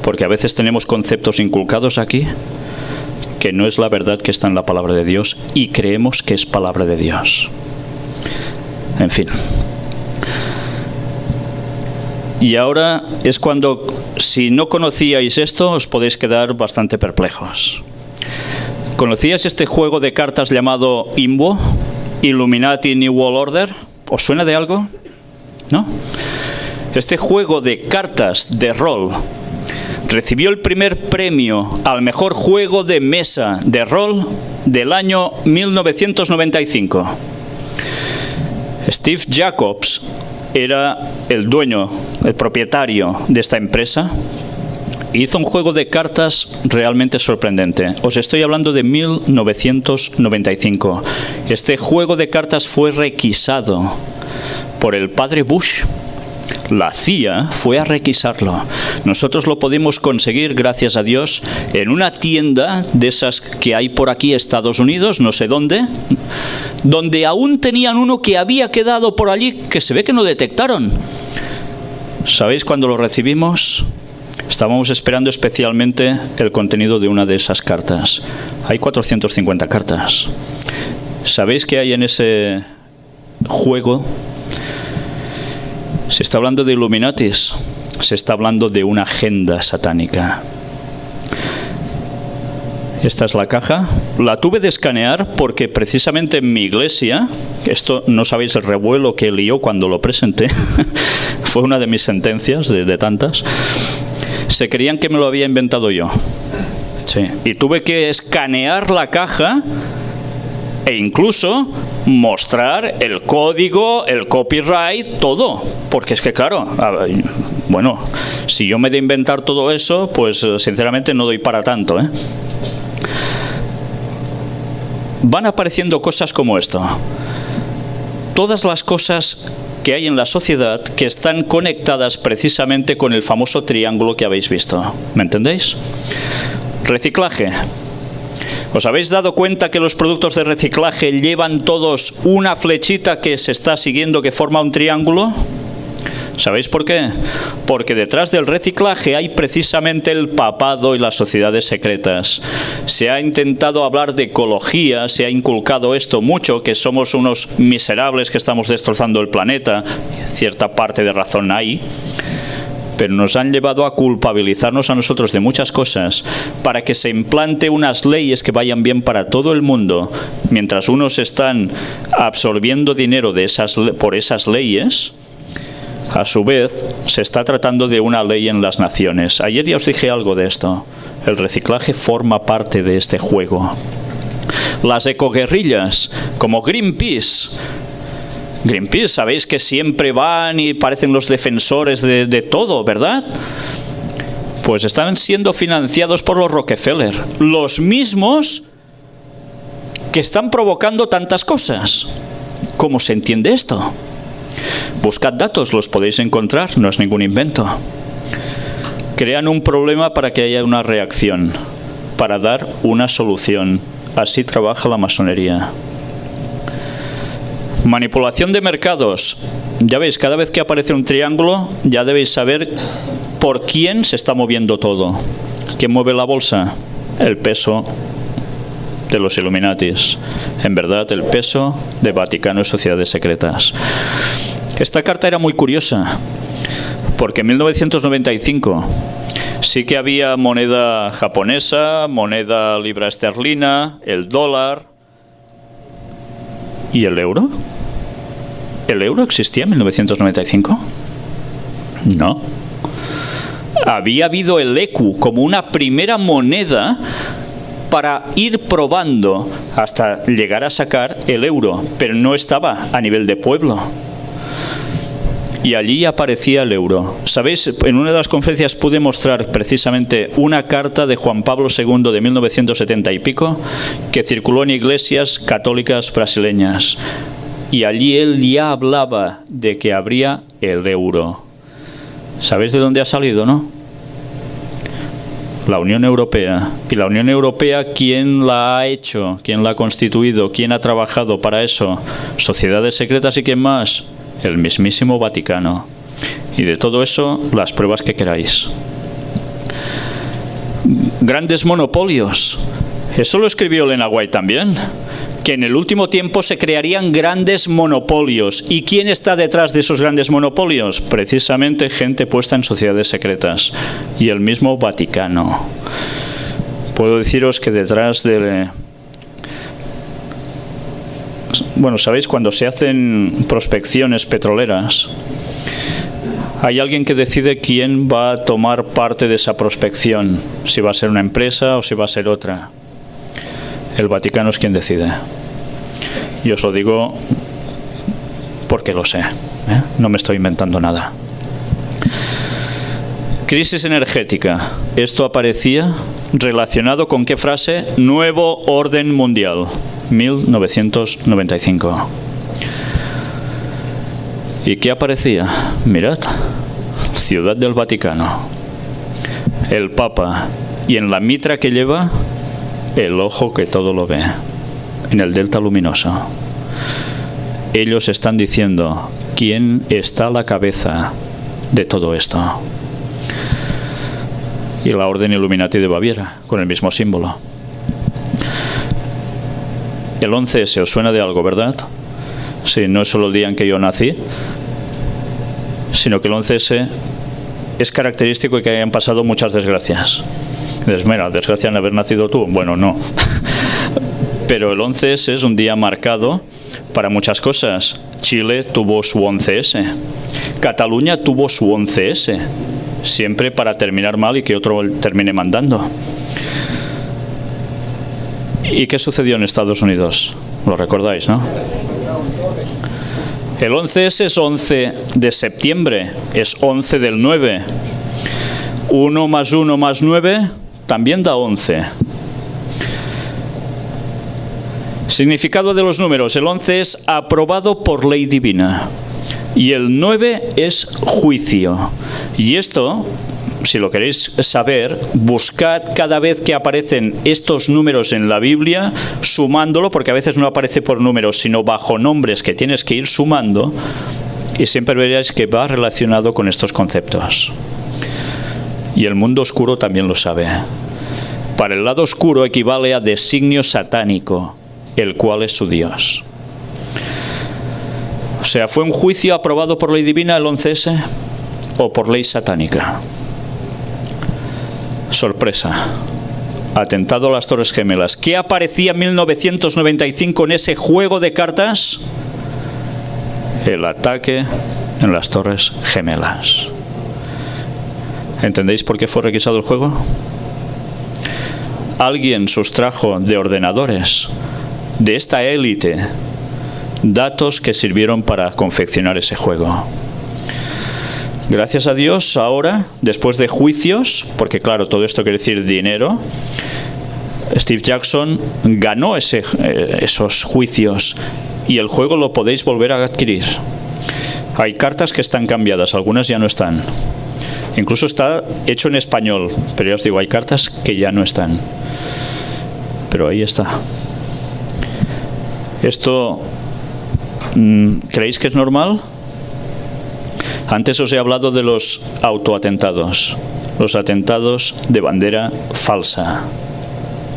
Porque a veces tenemos conceptos inculcados aquí que no es la verdad que está en la palabra de Dios y creemos que es palabra de Dios. En fin. Y ahora es cuando, si no conocíais esto, os podéis quedar bastante perplejos. ¿Conocíais este juego de cartas llamado INWO? Illuminati New World Order. ¿Os suena de algo? ¿No? Este juego de cartas de rol recibió el primer premio al mejor juego de mesa de rol del año 1995. Steve Jacobs era el dueño, el propietario de esta empresa. Hizo un juego de cartas realmente sorprendente. Os estoy hablando de 1995. Este juego de cartas fue requisado por el padre Bush. La CIA fue a requisarlo. Nosotros lo pudimos conseguir, gracias a Dios, en una tienda de esas que hay por aquí, Estados Unidos, no sé dónde, donde aún tenían uno que había quedado por allí, que se ve que no detectaron. ¿Sabéis cuándo lo recibimos? Estábamos esperando especialmente el contenido de una de esas cartas. Hay 450 cartas. ¿Sabéis qué hay en ese juego? Se está hablando de Illuminatis, se está hablando de una agenda satánica. Esta es la caja. La tuve de escanear porque precisamente en mi iglesia, esto no sabéis el revuelo que lió cuando lo presenté, fue una de mis sentencias de tantas, se creían que me lo había inventado yo. Sí. Y tuve que escanear la caja e incluso mostrar el código, el copyright, todo. Porque es que, claro, bueno, si yo me he de inventar todo eso, pues sinceramente no doy para tanto, ¿eh? Van apareciendo cosas como esto. Todas las cosas que hay en la sociedad que están conectadas precisamente con el famoso triángulo que habéis visto. ¿Me entendéis? Reciclaje. ¿Os habéis dado cuenta que los productos de reciclaje llevan todos una flechita que se está siguiendo que forma un triángulo? ¿Sabéis por qué? Porque detrás del reciclaje hay precisamente el papado y las sociedades secretas. Se ha intentado hablar de ecología, se ha inculcado esto mucho, que somos unos miserables que estamos destrozando el planeta. Cierta parte de razón hay. Pero nos han llevado a culpabilizarnos a nosotros de muchas cosas para que se implante unas leyes que vayan bien para todo el mundo, mientras unos están absorbiendo dinero por esas leyes. A su vez, se está tratando de una ley en las naciones. Ayer ya os dije algo de esto. El reciclaje forma parte de este juego. Las ecoguerrillas, como Greenpeace. Greenpeace, sabéis que siempre van y parecen los defensores de todo, ¿verdad? Pues están siendo financiados por los Rockefeller. Los mismos que están provocando tantas cosas. ¿Cómo se entiende esto? Buscad datos, los podéis encontrar, no es ningún invento. Crean un problema para que haya una reacción, para dar una solución. Así trabaja la masonería. Manipulación de mercados. Ya veis, cada vez que aparece un triángulo, ya debéis saber por quién se está moviendo todo. ¿Quién mueve la bolsa? El peso de los Illuminatis. En verdad, el peso de Vaticano y sociedades secretas. Esta carta era muy curiosa, porque en 1995 sí que había moneda japonesa, moneda libra esterlina, el dólar y el euro. ¿El euro existía en 1995? No. Había habido el ECU como una primera moneda para ir probando hasta llegar a sacar el euro, pero no estaba a nivel de pueblo. Y allí aparecía el euro. ¿Sabéis? En una de las conferencias pude mostrar precisamente una carta de Juan Pablo II de 1970 y pico que circuló en iglesias católicas brasileñas. Y allí él ya hablaba de que habría el euro. ¿Sabéis de dónde ha salido, no? La Unión Europea. ¿Y la Unión Europea quién la ha hecho? ¿Quién la ha constituido? ¿Quién ha trabajado para eso? ¿Sociedades secretas y quién más? El mismísimo Vaticano. Y de todo eso, las pruebas que queráis. Grandes monopolios. Eso lo escribió Elena White también. Que en el último tiempo se crearían grandes monopolios. ¿Y quién está detrás de esos grandes monopolios? Precisamente gente puesta en sociedades secretas. Y el mismo Vaticano. Puedo deciros que detrás de... Bueno, ¿sabéis? Cuando se hacen prospecciones petroleras, hay alguien que decide quién va a tomar parte de esa prospección, si va a ser una empresa o si va a ser otra. El Vaticano es quien decide. Y os lo digo porque lo sé, ¿eh? No me estoy inventando nada. Crisis energética. Esto aparecía relacionado con ¿qué frase? Nuevo orden mundial. 1995. ¿Y qué aparecía? Mirad, Ciudad del Vaticano, el Papa, y en la mitra que lleva, el ojo que todo lo ve, en el delta luminoso. Ellos están diciendo quién está a la cabeza de todo esto. Y la Orden Illuminati de Baviera, con el mismo símbolo. El 11S os suena de algo, ¿verdad? Sí, no es solo el día en que yo nací, sino que el 11S es característico de que hayan pasado muchas desgracias. Dices, mira, desgracia en haber nacido tú. Bueno, no. Pero el 11S es un día marcado para muchas cosas. Chile tuvo su 11S. Cataluña tuvo su 11S. Siempre para terminar mal y que otro termine mandando. ¿Y qué sucedió en Estados Unidos? Lo recordáis, ¿no? El 11S es 11 de septiembre, es 11 del 9. 1 más 1 más 9 también da 11. Significado de los números. El 11 es aprobado por ley divina y el 9 es juicio. Y esto, si lo queréis saber, buscad cada vez que aparecen estos números en la Biblia, sumándolo, porque a veces no aparece por números, sino bajo nombres que tienes que ir sumando, y siempre veréis que va relacionado con estos conceptos. Y el mundo oscuro también lo sabe. Para el lado oscuro equivale a designio satánico, el cual es su Dios. O sea, ¿fue un juicio aprobado por ley divina el 11S o por ley satánica? Sorpresa. Atentado a las Torres Gemelas. ¿Qué aparecía en 1995 en ese juego de cartas? El ataque en las Torres Gemelas. ¿Entendéis por qué fue requisado el juego? Alguien sustrajo de ordenadores de esta élite datos que sirvieron para confeccionar ese juego. Gracias a Dios, ahora, después de juicios, porque claro, todo esto quiere decir dinero, Steve Jackson ganó esos juicios y el juego lo podéis volver a adquirir. Hay cartas que están cambiadas, algunas ya no están. Incluso está hecho en español, pero ya os digo, hay cartas que ya no están. Pero ahí está. ¿Esto creéis que es normal? Antes os he hablado de los autoatentados, los atentados de bandera falsa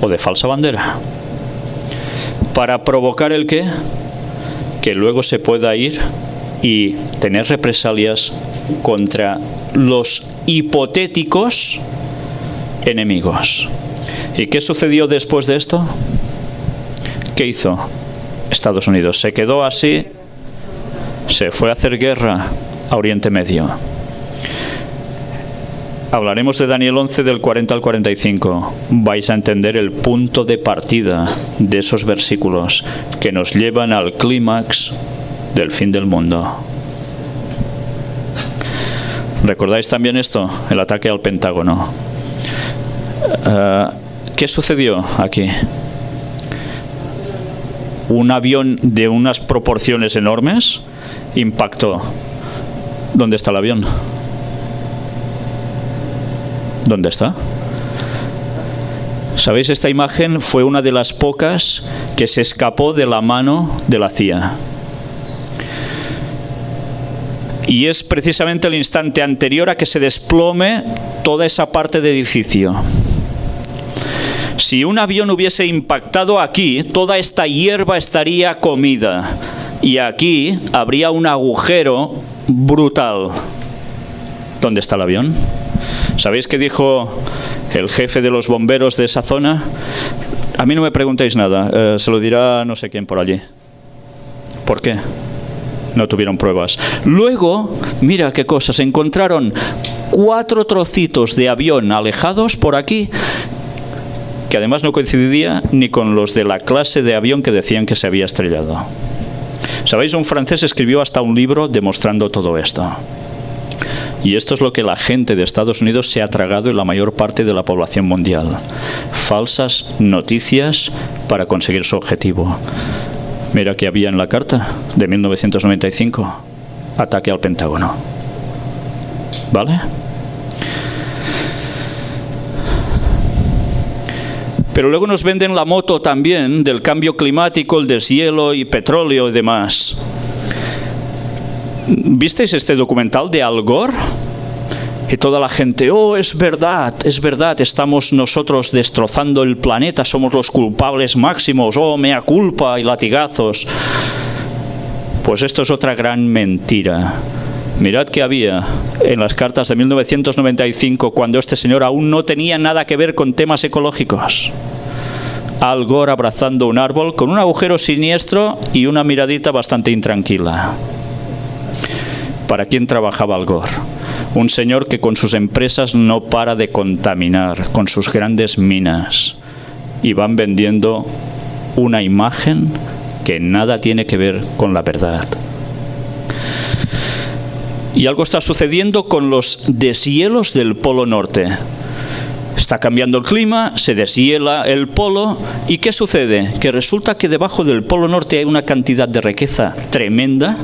o de falsa bandera. ¿Para provocar el qué? Que luego se pueda ir y tener represalias contra los hipotéticos enemigos. ¿Y qué sucedió después de esto? ¿Qué hizo Estados Unidos? Se quedó así, se fue a hacer guerra a Oriente Medio. Hablaremos de Daniel 11 del 40 al 45. Vais a entender el punto de partida de esos versículos que nos llevan al clímax del fin del mundo. ¿Recordáis también esto? El ataque al Pentágono. ¿Qué sucedió aquí? Un avión de unas proporciones enormes impactó. ¿Dónde está el avión? ¿Dónde está? ¿Sabéis? Esta imagen fue una de las pocas que se escapó de la mano de la CIA. Y es precisamente el instante anterior a que se desplome toda esa parte de edificio. Si un avión hubiese impactado aquí, toda esta hierba estaría comida. Y aquí habría un agujero brutal. ¿Dónde está el avión? ¿Sabéis qué dijo el jefe de los bomberos de esa zona? A mí no me preguntéis nada, se lo dirá no sé quién por allí. ¿Por qué? No tuvieron pruebas. Luego, mira qué cosas, encontraron 4 trocitos de avión alejados por aquí, que además no coincidía ni con los de la clase de avión que decían que se había estrellado. ¿Sabéis? Un francés escribió hasta un libro demostrando todo esto. Y esto es lo que la gente de Estados Unidos se ha tragado en la mayor parte de la población mundial. Falsas noticias para conseguir su objetivo. Mira que había en la carta de 1995. Ataque al Pentágono. ¿Vale? Pero luego nos venden la moto también del cambio climático, el deshielo y petróleo y demás. ¿Visteis este documental de Al Gore? Y toda la gente, oh, es verdad, estamos nosotros destrozando el planeta, somos los culpables máximos, oh, mea culpa y latigazos. Pues esto es otra gran mentira. Mirad que había en las cartas de 1995, cuando este señor aún no tenía nada que ver con temas ecológicos. Al Gore abrazando un árbol con un agujero siniestro y una miradita bastante intranquila. ¿Para quién trabajaba Al Gore? Un señor que con sus empresas no para de contaminar, con sus grandes minas, y van vendiendo una imagen que nada tiene que ver con la verdad. Y algo está sucediendo con los deshielos del Polo Norte. Está cambiando el clima, se deshiela el polo, ¿y qué sucede? Que resulta que debajo del Polo Norte hay una cantidad de riqueza tremenda,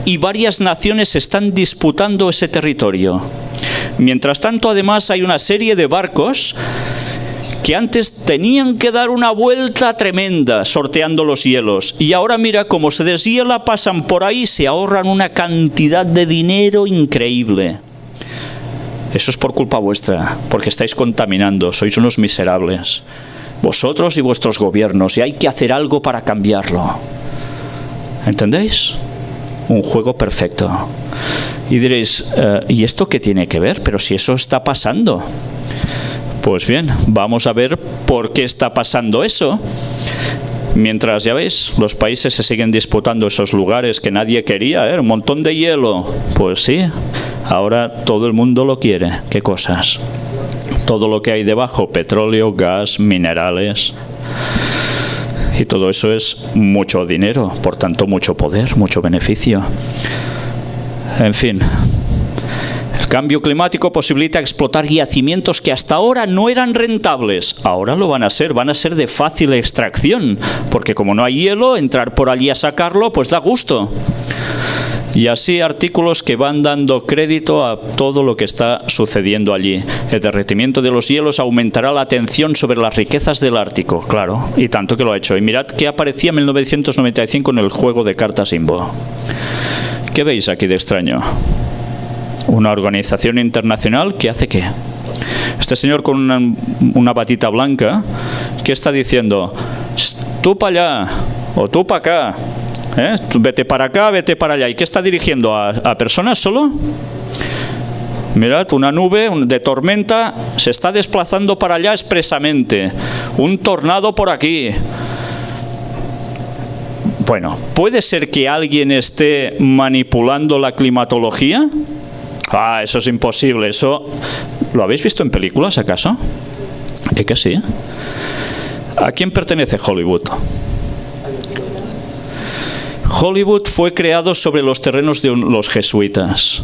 y varias naciones están disputando ese territorio. Mientras tanto, además, hay una serie de barcos que antes tenían que dar una vuelta tremenda sorteando los hielos. Y ahora mira, como se deshiela, pasan por ahí, se ahorran una cantidad de dinero increíble. Eso es por culpa vuestra, porque estáis contaminando, sois unos miserables. Vosotros y vuestros gobiernos, y hay que hacer algo para cambiarlo. ¿Entendéis? Un juego perfecto. Y diréis, ¿y esto qué tiene que ver? Pero si eso está pasando. Pues bien, vamos a ver por qué está pasando eso. Mientras, ya veis, los países se siguen disputando esos lugares que nadie quería, un montón de hielo. Pues sí, ahora todo el mundo lo quiere. ¿Qué cosas? Todo lo que hay debajo, petróleo, gas, minerales. Y todo eso es mucho dinero, por tanto mucho poder, mucho beneficio. En fin, el cambio climático posibilita explotar yacimientos que hasta ahora no eran rentables. Ahora lo van a ser de fácil extracción, porque como no hay hielo, entrar por allí a sacarlo, pues da gusto. Y así artículos que van dando crédito a todo lo que está sucediendo allí. El derretimiento de los hielos aumentará la atención sobre las riquezas del Ártico, claro, y tanto que lo ha hecho. Y mirad qué aparecía en 1995 en el juego de cartas Imbo. ¿Qué veis aquí de extraño? Una organización internacional que hace ¿qué? Este señor con una batita blanca, ¿qué está diciendo? Tú para allá, o tú para acá. Vete para acá, vete para allá. ¿Y qué está dirigiendo? ¿A personas solo? Mirad, una nube de tormenta se está desplazando para allá expresamente. Un tornado por aquí. Bueno, ¿puede ser que alguien esté manipulando la climatología? Eso es imposible. Eso ¿lo habéis visto en películas, acaso? ¿Y que sí? ¿A quién pertenece Hollywood? Hollywood fue creado sobre los terrenos de los jesuitas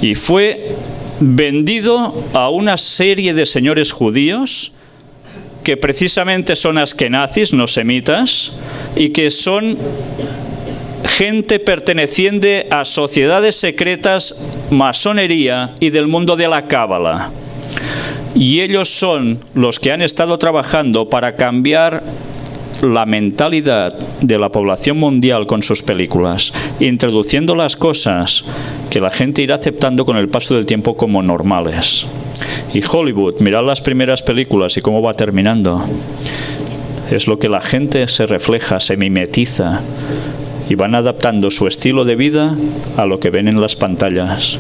y fue vendido a una serie de señores judíos que precisamente son askenazis, no semitas, y que son gente perteneciente a sociedades secretas, masonería y del mundo de la cábala. Y ellos son los que han estado trabajando para cambiar la mentalidad de la población mundial con sus películas, introduciendo las cosas que la gente irá aceptando con el paso del tiempo como normales. Y Hollywood, mirad las primeras películas y cómo va terminando. Es lo que la gente se refleja, se mimetiza, y van adaptando su estilo de vida a lo que ven en las pantallas.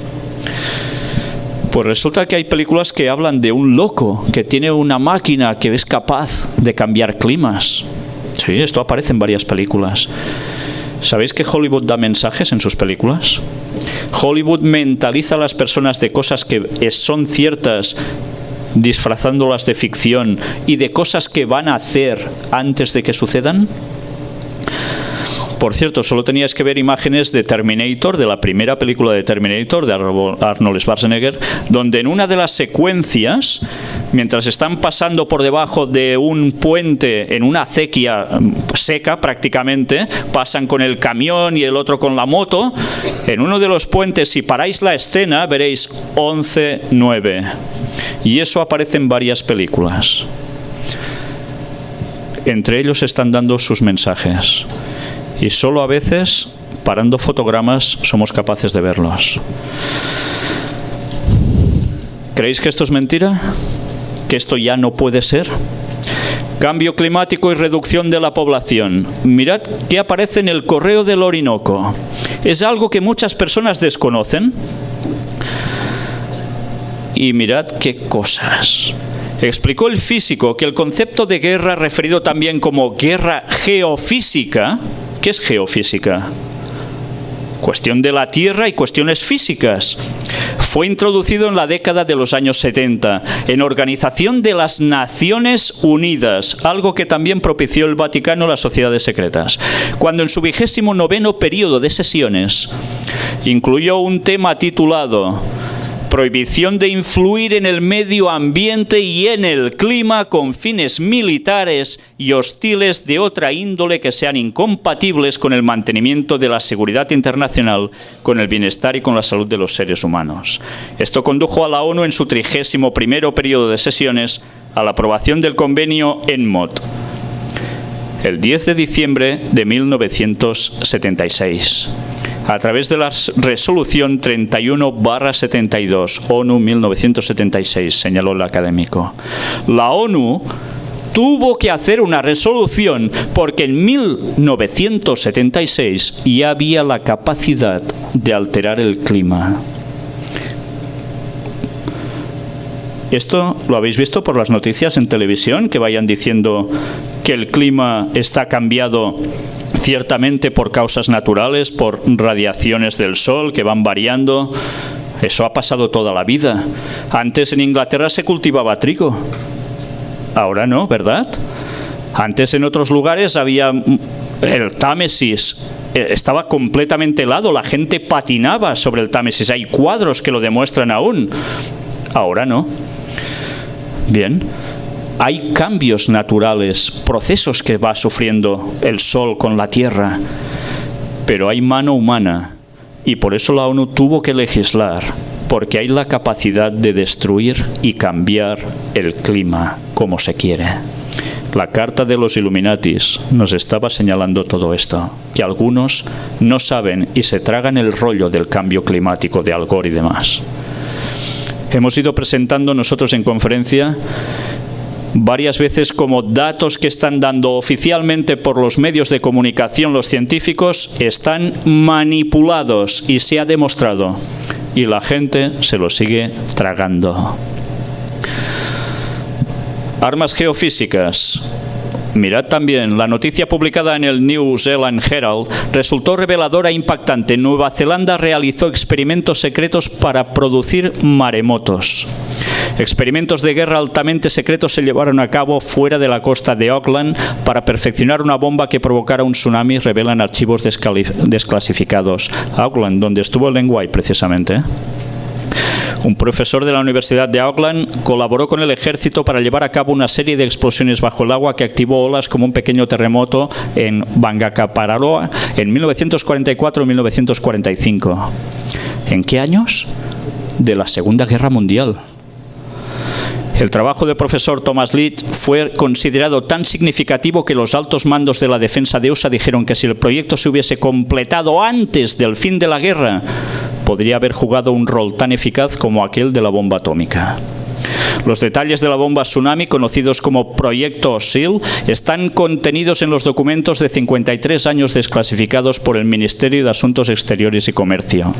Pues resulta que hay películas que hablan de un loco que tiene una máquina que es capaz de cambiar climas. Sí, esto aparece en varias películas. ¿Sabéis que Hollywood da mensajes en sus películas? Hollywood mentaliza a las personas de cosas que son ciertas, disfrazándolas de ficción, y de cosas que van a hacer antes de que sucedan. Por cierto, solo tenías que ver imágenes de Terminator, de la primera película de Terminator, de Arnold Schwarzenegger, donde en una de las secuencias, mientras están pasando por debajo de un puente en una acequia seca prácticamente, pasan con el camión y el otro con la moto. En uno de los puentes, si paráis la escena, veréis 11-9. Y eso aparece en varias películas. Entre ellos están dando sus mensajes. Y solo a veces, parando fotogramas, somos capaces de verlos. ¿Creéis que esto es mentira? ¿Que esto ya no puede ser? Cambio climático y reducción de la población. Mirad qué aparece en el Correo del Orinoco. Es algo que muchas personas desconocen. Y mirad qué cosas. Explicó el físico que el concepto de guerra, referido también como guerra geofísica. ¿Qué es geofísica? cuestión de la Tierra y cuestiones físicas. Fue introducido en la década de los años 70 en Organización de las Naciones Unidas, algo que también propició el Vaticano, las sociedades secretas, cuando en su 29º periodo de sesiones incluyó un tema titulado Prohibición de influir en el medio ambiente y en el clima con fines militares y hostiles de otra índole que sean incompatibles con el mantenimiento de la seguridad internacional, con el bienestar y con la salud de los seres humanos. Esto condujo a la ONU en su 31º periodo de sesiones a la aprobación del convenio ENMOD, el 10 de diciembre de 1976. A través de la resolución 31/72, ONU 1976, señaló el académico. La ONU tuvo que hacer una resolución porque en 1976 ya había la capacidad de alterar el clima. ¿Esto lo habéis visto por las noticias en televisión? Que vayan diciendo que el clima está cambiado ciertamente por causas naturales, por radiaciones del sol que van variando. Eso ha pasado toda la vida. Antes en Inglaterra se cultivaba trigo. Ahora no, ¿verdad? Antes en otros lugares había el Támesis. Estaba completamente helado. La gente patinaba sobre el Támesis. Hay cuadros que lo demuestran aún. Ahora no. Bien. Hay cambios naturales, procesos que va sufriendo el sol con la tierra, pero hay mano humana y por eso la ONU tuvo que legislar, porque hay la capacidad de destruir y cambiar el clima como se quiere. La carta de los Illuminatis nos estaba señalando todo esto, que algunos no saben y se tragan el rollo del cambio climático de Al Gore y demás. Hemos ido presentando nosotros en conferencia varias veces como datos que están dando oficialmente por los medios de comunicación los científicos están manipulados y se ha demostrado. Y la gente se lo sigue tragando. Armas geofísicas. Mirad también, la noticia publicada en el New Zealand Herald resultó reveladora e impactante. Nueva Zelanda realizó experimentos secretos para producir maremotos. Experimentos de guerra altamente secretos se llevaron a cabo fuera de la costa de Auckland para perfeccionar una bomba que provocara un tsunami, revelan archivos desclasificados. Auckland, donde estuvo Len White precisamente. Un profesor de la Universidad de Auckland colaboró con el ejército para llevar a cabo una serie de explosiones bajo el agua que activó olas como un pequeño terremoto en Bangacaparoa en 1944 y 1945. ¿En qué años? De la Segunda Guerra Mundial. El trabajo del profesor Thomas Leach fue considerado tan significativo que los altos mandos de la defensa de USA dijeron que si el proyecto se hubiese completado antes del fin de la guerra, podría haber jugado un rol tan eficaz como aquel de la bomba atómica. Los detalles de la bomba tsunami, conocidos como Proyecto SEAL, están contenidos en los documentos de 53 años desclasificados por el Ministerio de Asuntos Exteriores y Comercio.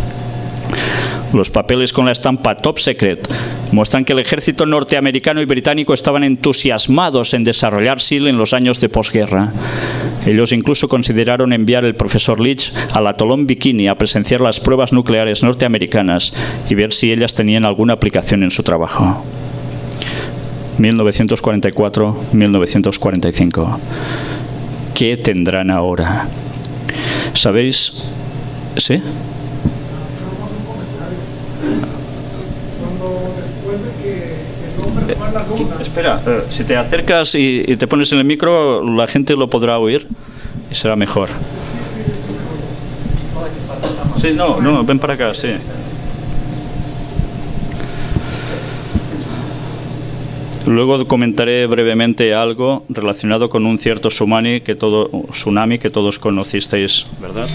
Los papeles con la estampa Top Secret muestran que el ejército norteamericano y británico estaban entusiasmados en desarrollar SEAL en los años de posguerra. Ellos incluso consideraron enviar al profesor Leach al atolón Bikini a presenciar las pruebas nucleares norteamericanas y ver si ellas tenían alguna aplicación en su trabajo. 1944-1945. ¿Qué tendrán ahora? ¿Sabéis? ¿Sí? Espera, si te acercas y te pones en el micro, la gente lo podrá oír y será mejor. Sí, no, ven para acá, sí. Luego comentaré brevemente algo relacionado con un cierto tsunami que todos conocisteis, ¿verdad?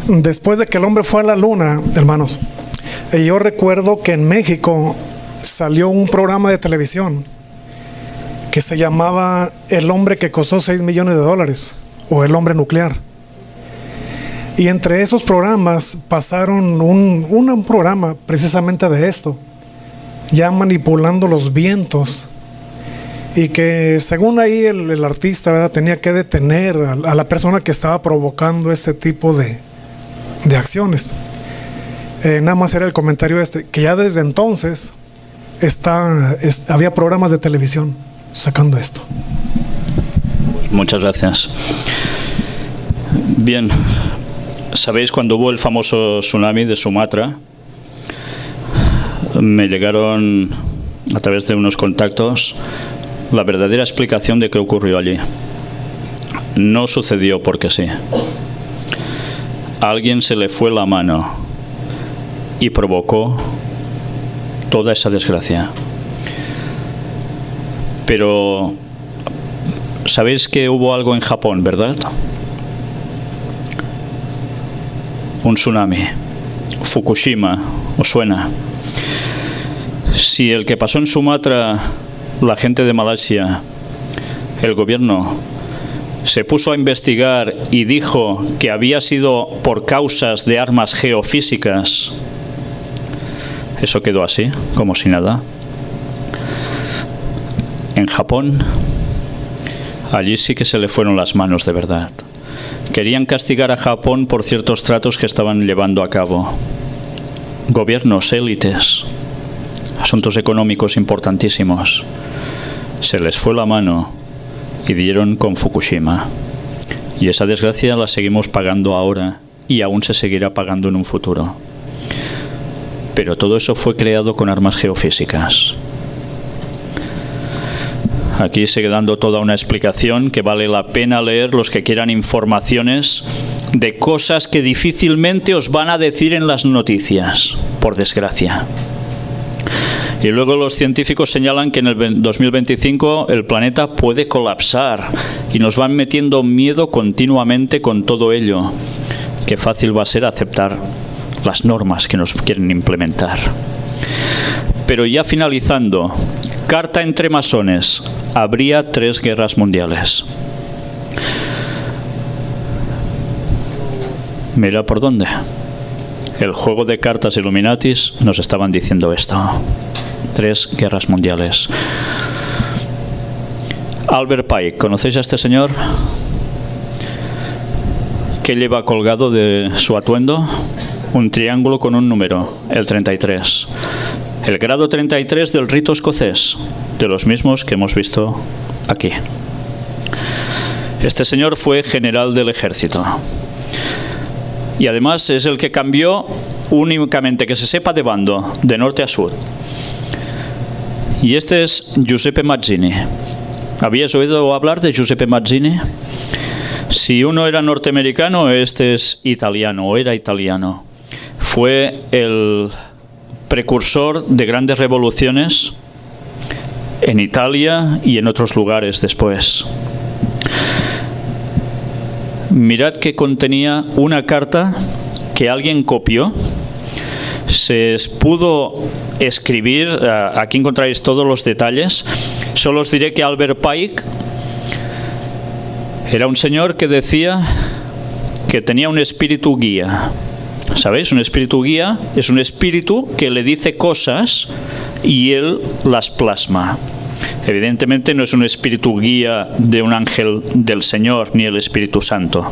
Después de que el hombre fue a la luna, hermanos, yo recuerdo que en México salió un programa de televisión que se llamaba El hombre que costó $6 millones o El hombre nuclear. Y entre esos programas pasaron un programa precisamente de esto, ya manipulando los vientos y que según ahí el artista, ¿verdad?, tenía que detener a la persona que estaba provocando este tipo de acciones. Nada más era el comentario que ya desde entonces había programas de televisión sacando esto. Muchas gracias. Bien, sabéis, cuando hubo el famoso tsunami de Sumatra, me llegaron a través de unos contactos la verdadera explicación de qué ocurrió allí. No sucedió porque sí. A alguien se le fue la mano y provocó toda esa desgracia. Pero sabéis que hubo algo en Japón, ¿verdad? Un tsunami. Fukushima, ¿os suena? Si el que pasó en Sumatra, la gente de Malasia, el gobierno, se puso a investigar y dijo que había sido por causas de armas geofísicas, eso quedó así, como si nada. En Japón, allí sí que se le fueron las manos de verdad. Querían castigar a Japón por ciertos tratos que estaban llevando a cabo. Gobiernos, élites, asuntos económicos importantísimos. Se les fue la mano y dieron con Fukushima. Y esa desgracia la seguimos pagando ahora y aún se seguirá pagando en un futuro. Pero todo eso fue creado con armas geofísicas. Aquí sigue dando toda una explicación que vale la pena leer los que quieran informaciones de cosas que difícilmente os van a decir en las noticias, por desgracia. Y luego los científicos señalan que en el 2025 el planeta puede colapsar y nos van metiendo miedo continuamente con todo ello. Qué fácil va a ser aceptar las normas que nos quieren implementar. Pero ya finalizando, carta entre masones. Habría 3 guerras mundiales. Mira por dónde. El juego de cartas Illuminatis nos estaban diciendo esto. 3 guerras mundiales. Albert Pike, ¿conocéis a este señor? ¿Qué lleva colgado de su atuendo? Un triángulo con un número, el 33. El grado 33 del rito escocés, de los mismos que hemos visto aquí. Este señor fue general del ejército. Y además es el que cambió únicamente, que se sepa, de bando, de norte a sur. Y este es Giuseppe Mazzini. ¿Habías oído hablar de Giuseppe Mazzini? Si uno era norteamericano, este es italiano, o era italiano. Fue el precursor de grandes revoluciones en Italia y en otros lugares después. Mirad que contenía una carta que alguien copió. Se pudo escribir, aquí encontráis todos los detalles. Solo os diré que Albert Pike era un señor que decía que tenía un espíritu guía. ¿Sabéis? Un espíritu guía es un espíritu que le dice cosas y él las plasma. Evidentemente no es un espíritu guía de un ángel del Señor ni el Espíritu Santo.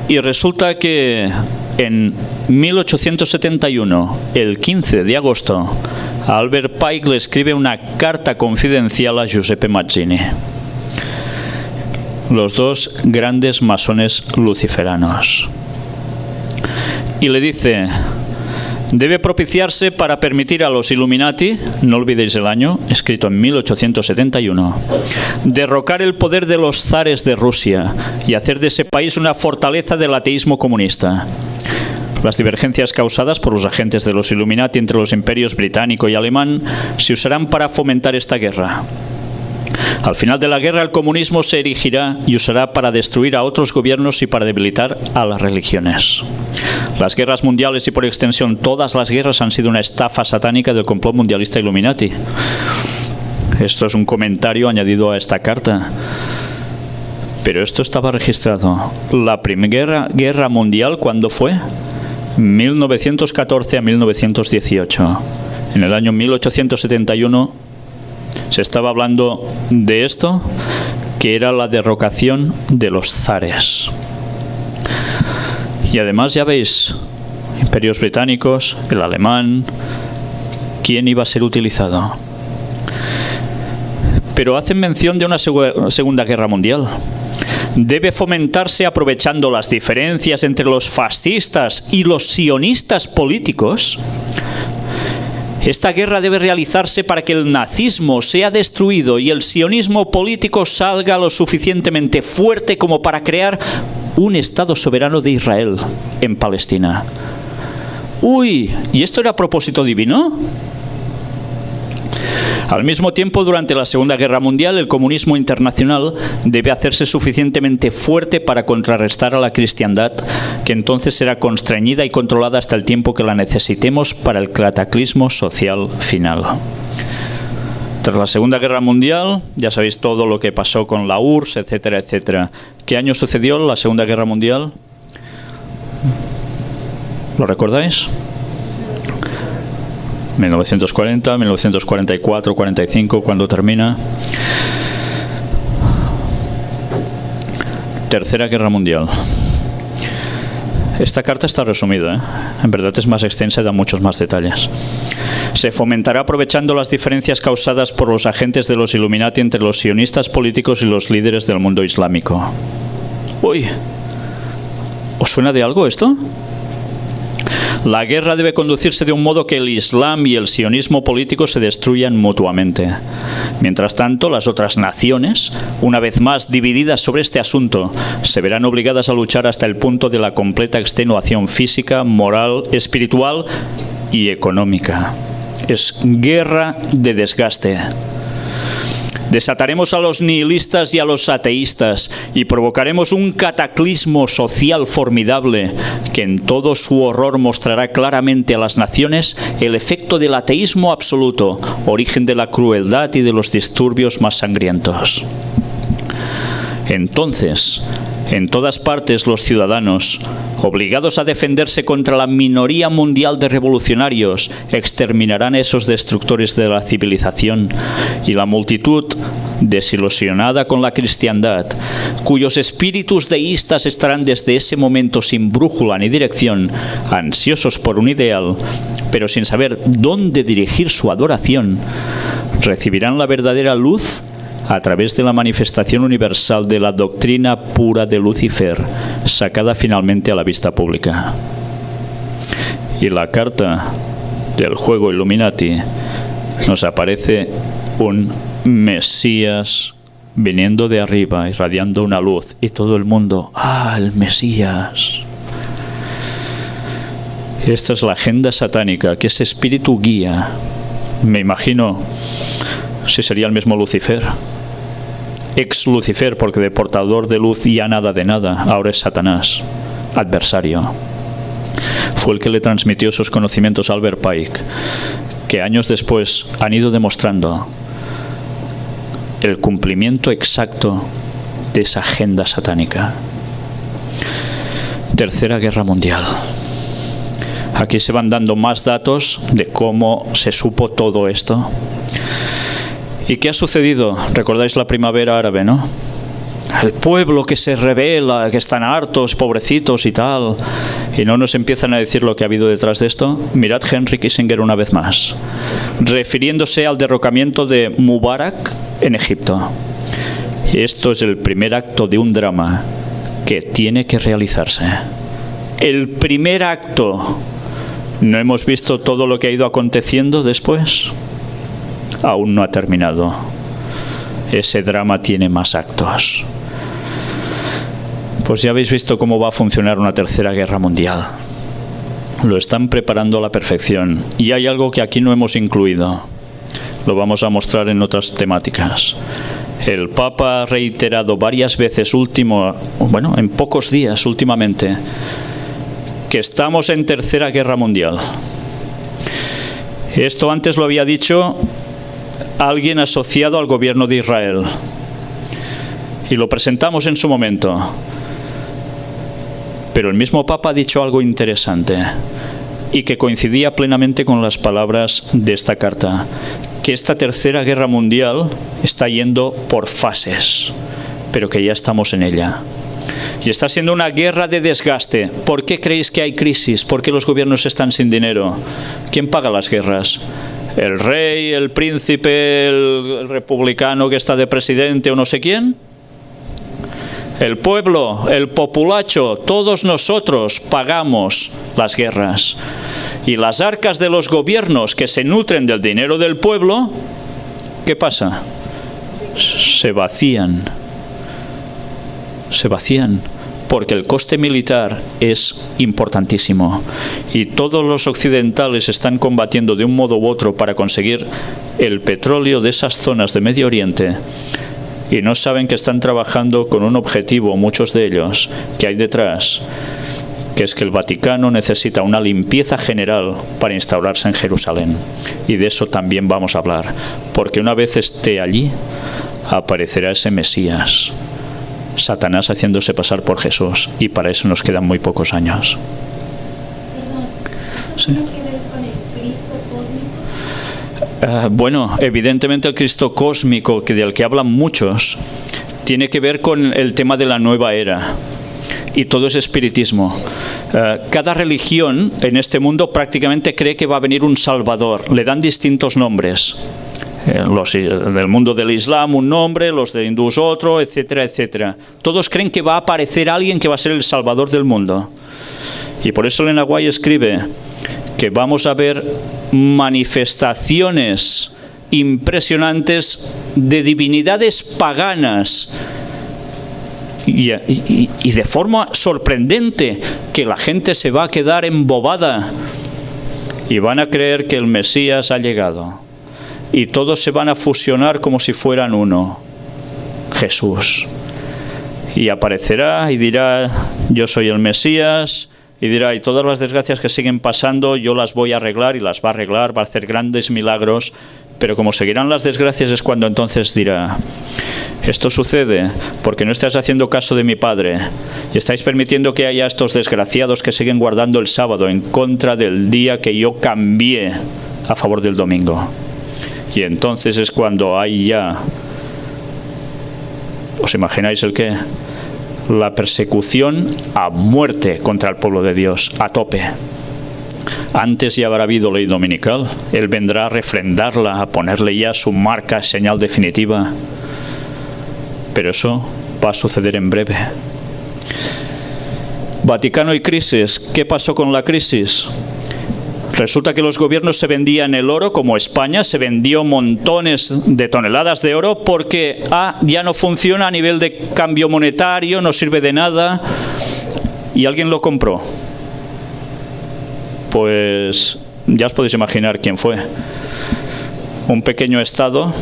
Y resulta que en 1871, el 15 de agosto, Albert Pike le escribe una carta confidencial a Giuseppe Mazzini. Los dos grandes masones luciferanos. Y le dice: debe propiciarse para permitir a los Illuminati, no olvidéis el año, escrito en 1871, derrocar el poder de los zares de Rusia y hacer de ese país una fortaleza del ateísmo comunista. Las divergencias causadas por los agentes de los Illuminati entre los imperios británico y alemán se usarán para fomentar esta guerra. Al final de la guerra, el comunismo se erigirá y usará para destruir a otros gobiernos y para debilitar a las religiones. Las guerras mundiales y por extensión todas las guerras han sido una estafa satánica del complot mundialista Illuminati. Esto es un comentario añadido a esta carta. Pero esto estaba registrado. La primera guerra mundial, ¿cuándo fue? 1914 a 1918. En el año 1871 Se estaba hablando de esto, que era la derrocación de los zares. Y además ya veis, imperios británicos, el alemán, ¿quién iba a ser utilizado? Pero hacen mención de una Segunda Guerra Mundial. Debe fomentarse aprovechando las diferencias entre los fascistas y los sionistas políticos. Esta guerra debe realizarse para que el nazismo sea destruido y el sionismo político salga lo suficientemente fuerte como para crear un Estado soberano de Israel en Palestina. Uy, ¿y esto era a propósito divino? Al mismo tiempo, durante la Segunda Guerra Mundial, el comunismo internacional debe hacerse suficientemente fuerte para contrarrestar a la cristiandad, que entonces será constreñida y controlada hasta el tiempo que la necesitemos para el cataclismo social final. Tras la Segunda Guerra Mundial, ya sabéis todo lo que pasó con la URSS, etcétera, etcétera. ¿Qué año sucedió la Segunda Guerra Mundial? ¿Lo recordáis? 1940, 1944, 45, cuando termina. Tercera Guerra Mundial. Esta carta está resumida, ¿eh? En verdad es más extensa y da muchos más detalles. Se fomentará aprovechando las diferencias causadas por los agentes de los Illuminati entre los sionistas políticos y los líderes del mundo islámico. Uy, ¿os suena de algo esto? La guerra debe conducirse de un modo que el Islam y el sionismo político se destruyan mutuamente. Mientras tanto, las otras naciones, una vez más divididas sobre este asunto, se verán obligadas a luchar hasta el punto de la completa extenuación física, moral, espiritual y económica. Es guerra de desgaste. Desataremos a los nihilistas y a los ateístas y provocaremos un cataclismo social formidable que en todo su horror mostrará claramente a las naciones el efecto del ateísmo absoluto, origen de la crueldad y de los disturbios más sangrientos. Entonces, en todas partes los ciudadanos, obligados a defenderse contra la minoría mundial de revolucionarios, exterminarán a esos destructores de la civilización, y la multitud, desilusionada con la cristiandad, cuyos espíritus deístas estarán desde ese momento sin brújula ni dirección, ansiosos por un ideal, pero sin saber dónde dirigir su adoración, recibirán la verdadera luz a través de la manifestación universal de la doctrina pura de Lucifer, sacada finalmente a la vista pública. Y la carta del juego Illuminati nos aparece un Mesías viniendo de arriba, irradiando una luz, y todo el mundo, ¡ah, el Mesías! Esta es la agenda satánica, que ese espíritu guía. Me imagino si sería el mismo Lucifer. Ex Lucifer, porque de portador de luz ya nada de nada, ahora es Satanás, adversario. Fue el que le transmitió esos conocimientos a Albert Pike, que años después han ido demostrando el cumplimiento exacto de esa agenda satánica. Tercera Guerra Mundial. Aquí se van dando más datos de cómo se supo todo esto. ¿Y qué ha sucedido? Recordáis la primavera árabe, ¿no? El pueblo que se rebela, que están hartos, pobrecitos y tal. Y no nos empiezan a decir lo que ha habido detrás de esto. Mirad Henry Kissinger una vez más, refiriéndose al derrocamiento de Mubarak en Egipto. Esto es el primer acto de un drama que tiene que realizarse. El primer acto. ¿No hemos visto todo lo que ha ido aconteciendo después? Aún no ha terminado. Ese drama tiene más actos. Pues ya habéis visto cómo va a funcionar una tercera guerra mundial. Lo están preparando a la perfección. Y hay algo que aquí no hemos incluido. Lo vamos a mostrar en otras temáticas. El Papa ha reiterado varias veces en pocos días últimamente, que estamos en tercera guerra mundial. Esto antes lo había dicho alguien asociado al gobierno de Israel. Y lo presentamos en su momento. Pero el mismo Papa ha dicho algo interesante y que coincidía plenamente con las palabras de esta carta, que que esta tercera guerra mundial está yendo por fases, pero que ya estamos en ella. Y está siendo una guerra de desgaste. ¿Por qué creéis que hay crisis? ¿Por qué los gobiernos están sin dinero? ¿Quién paga las guerras? ¿El rey, el príncipe, el republicano que está de presidente o no sé quién? El pueblo, el populacho, todos nosotros pagamos las guerras. Y las arcas de los gobiernos que se nutren del dinero del pueblo, ¿qué pasa? Se vacían. Se vacían. Porque el coste militar es importantísimo. Y todos los occidentales están combatiendo de un modo u otro para conseguir el petróleo de esas zonas de Medio Oriente. Y no saben que están trabajando con un objetivo, muchos de ellos, que hay detrás, que es que el Vaticano necesita una limpieza general para instaurarse en Jerusalén. Y de eso también vamos a hablar, porque una vez esté allí, aparecerá ese Mesías, Satanás haciéndose pasar por Jesús, y para eso nos quedan muy pocos años. Sí. ¿Tiene que ver con el Cristo cósmico? Bueno, evidentemente el Cristo cósmico, del que hablan muchos, tiene que ver con el tema de la nueva era. Y todo es espiritismo. Cada religión en este mundo prácticamente cree que va a venir un Salvador. Le dan distintos nombres. Los del mundo del Islam un nombre, los de hindús otro, etcétera, etcétera. Todos creen que va a aparecer alguien que va a ser el Salvador del mundo. Y por eso Elena White escribe que vamos a ver manifestaciones impresionantes de divinidades paganas. Y de forma sorprendente, que la gente se va a quedar embobada y van a creer que el Mesías ha llegado. Y todos se van a fusionar como si fueran uno, Jesús. Y aparecerá y dirá, yo soy el Mesías, y dirá, y todas las desgracias que siguen pasando, yo las voy a arreglar, y las va a arreglar, va a hacer grandes milagros. Pero como seguirán las desgracias, es cuando entonces dirá, esto sucede porque no estáis haciendo caso de mi Padre y estáis permitiendo que haya estos desgraciados que siguen guardando el sábado en contra del día que yo cambié a favor del domingo. Y entonces es cuando hay ya, ¿os imagináis el qué? La persecución a muerte contra el pueblo de Dios, a tope. Antes ya habrá habido ley dominical. Él vendrá a refrendarla, a ponerle ya su marca, señal definitiva. Pero eso va a suceder en breve. Vaticano y crisis. ¿Qué pasó con la crisis? Resulta que los gobiernos se vendían el oro, como España, se vendió montones de toneladas de oro porque ya no funciona a nivel de cambio monetario, no sirve de nada, y alguien lo compró. Pues ya os podéis imaginar quién fue. Un pequeño estado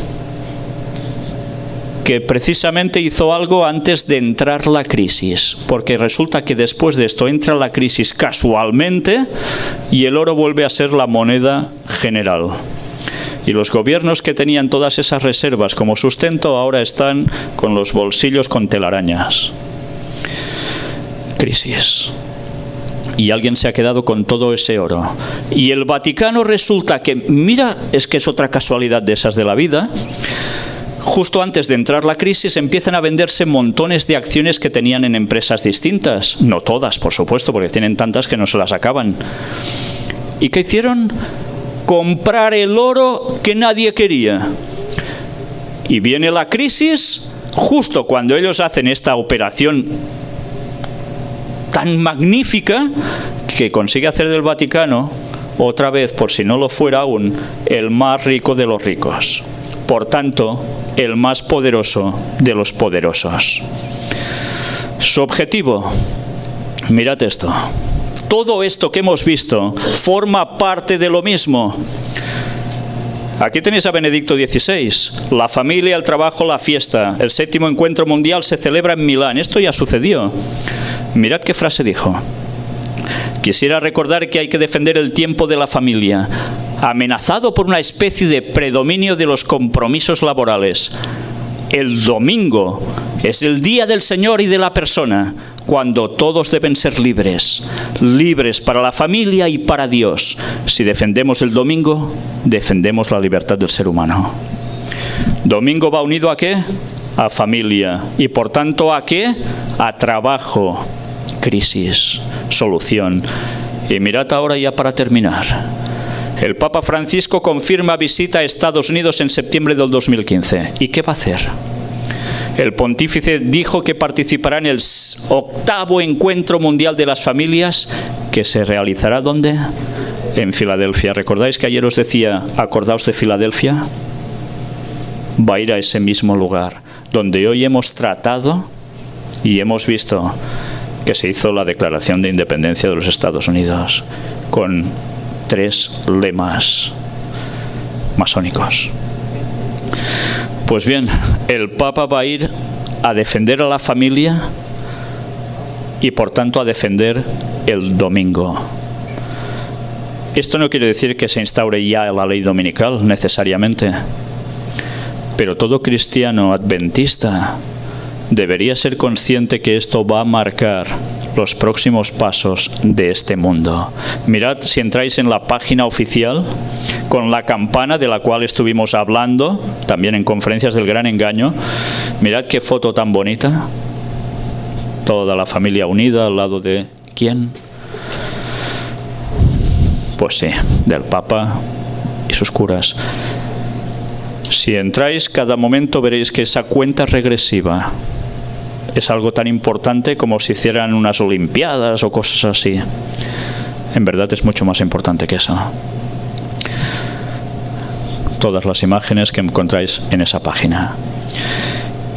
que precisamente hizo algo antes de entrar la crisis, porque resulta que después de esto entra la crisis casualmente y el oro vuelve a ser la moneda general. Y los gobiernos que tenían todas esas reservas como sustento ahora están con los bolsillos con telarañas. Crisis. Y alguien se ha quedado con todo ese oro. Y el Vaticano resulta que, mira, es que es otra casualidad de esas de la vida, justo antes de entrar la crisis empiezan a venderse montones de acciones que tenían en empresas distintas. No todas, por supuesto, porque tienen tantas que no se las acaban. ¿Y qué hicieron? Comprar el oro que nadie quería. Y viene la crisis justo cuando ellos hacen esta operación tan magnífica que consigue hacer del Vaticano, otra vez, por si no lo fuera aún, el más rico de los ricos. Por tanto, el más poderoso de los poderosos. Su objetivo, mirad esto. Todo esto que hemos visto forma parte de lo mismo. Aquí tenéis a Benedicto XVI. La familia, el trabajo, la fiesta. El 7º encuentro mundial se celebra en Milán. Esto ya sucedió. Mirad qué frase dijo. Quisiera recordar que hay que defender el tiempo de la familia, amenazado por una especie de predominio de los compromisos laborales. El domingo es el día del Señor y de la persona. cuando todos deben ser libres, libres para la familia y para Dios. Si defendemos el domingo, defendemos la libertad del ser humano. Domingo va unido ¿a qué? A familia. Y por tanto, ¿a qué? A trabajo, crisis, solución. Y mirad ahora ya para terminar. El Papa Francisco confirma visita a Estados Unidos en septiembre del 2015. ¿Y qué va a hacer? El pontífice dijo que participará en el 8º Encuentro Mundial de las Familias, que se realizará ¿dónde? En Filadelfia. ¿Recordáis que ayer os decía, acordaos de Filadelfia? Va a ir a ese mismo lugar, donde hoy hemos tratado y hemos visto que se hizo la Declaración de Independencia de los Estados Unidos, con 3 lemas masónicos. Pues bien, el Papa va a ir a defender a la familia y por tanto a defender el domingo. Esto no quiere decir que se instaure ya la ley dominical necesariamente, pero todo cristiano adventista debería ser consciente que esto va a marcar los próximos pasos de este mundo. Mirad, si entráis en la página oficial, con la campana de la cual estuvimos hablando, también en conferencias del Gran Engaño, mirad qué foto tan bonita. Toda la familia unida al lado de ¿quién? Pues sí, del Papa y sus curas. Si entráis, cada momento veréis que esa cuenta regresiva es algo tan importante como si hicieran unas olimpiadas o cosas así. En verdad es mucho más importante que eso. Todas las imágenes que encontráis en esa página.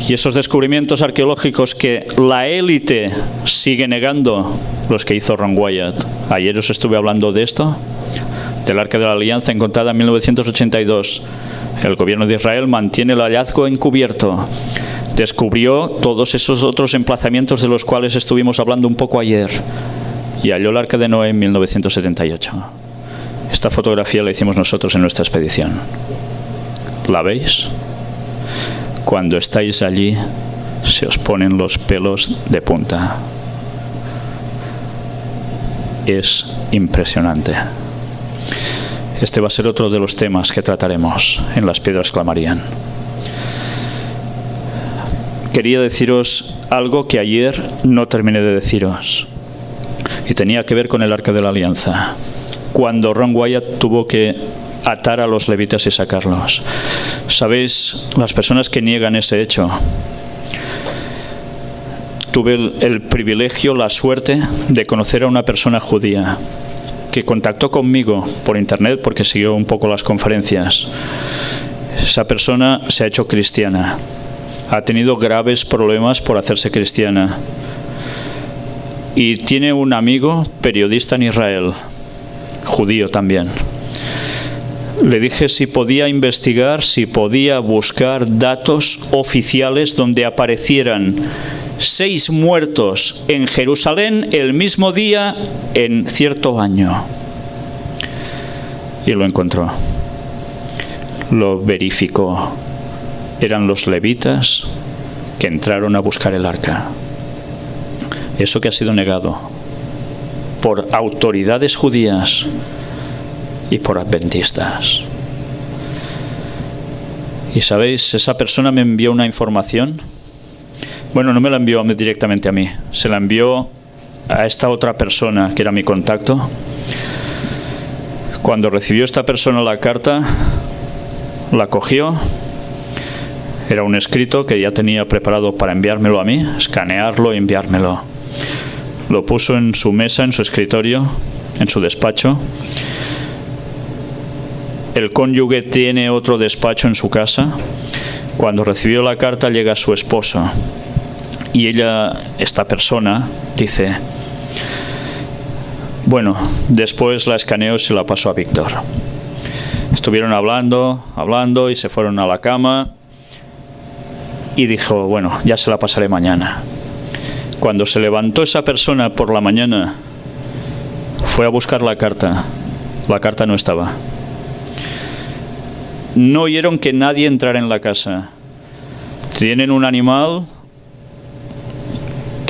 Y esos descubrimientos arqueológicos que la élite sigue negando, los que hizo Ron Wyatt. Ayer os estuve hablando de esto, del Arca de la Alianza encontrada en 1982. El gobierno de Israel mantiene el hallazgo encubierto. Descubrió todos esos otros emplazamientos de los cuales estuvimos hablando un poco ayer y halló el Arca de Noé en 1978. Esta fotografía la hicimos nosotros en nuestra expedición. ¿La veis? Cuando estáis allí se os ponen los pelos de punta. Es impresionante. Este va a ser otro de los temas que trataremos en Las Piedras Clamarían. Quería deciros algo que ayer no terminé de deciros y tenía que ver con el Arca de la Alianza. Cuando Ron Wyatt tuvo que atar a los levitas y sacarlos. ¿Sabéis? Las personas que niegan ese hecho. Tuve el privilegio, la suerte de conocer a una persona judía que contactó conmigo por internet porque siguió un poco las conferencias. Esa persona se ha hecho cristiana. Ha tenido graves problemas por hacerse cristiana. Y tiene un amigo periodista en Israel, judío también. Le dije si podía investigar, si podía buscar datos oficiales donde aparecieran 6 muertos en Jerusalén el mismo día en cierto año. Y lo encontró. Lo verificó. Eran los levitas que entraron a buscar el arca. Eso que ha sido negado por autoridades judías y por adventistas. Y sabéis, esa persona me envió una información. Bueno, no me la envió directamente a mí, se la envió a esta otra persona que era mi contacto. Cuando recibió esta persona la carta, la cogió. Era un escrito que ya tenía preparado para enviármelo a mí, escanearlo y enviármelo. Lo puso en su mesa, en su escritorio, en su despacho. El cónyuge tiene otro despacho en su casa. Cuando recibió la carta llega su esposo. Y ella, esta persona, dice, bueno, después la escaneó y se la pasó a Víctor. Estuvieron hablando y se fueron a la cama. Y dijo, bueno, ya se la pasaré mañana. Cuando se levantó esa persona por la mañana, fue a buscar la carta. La carta no estaba. No oyeron que nadie entrara en la casa. Tienen un animal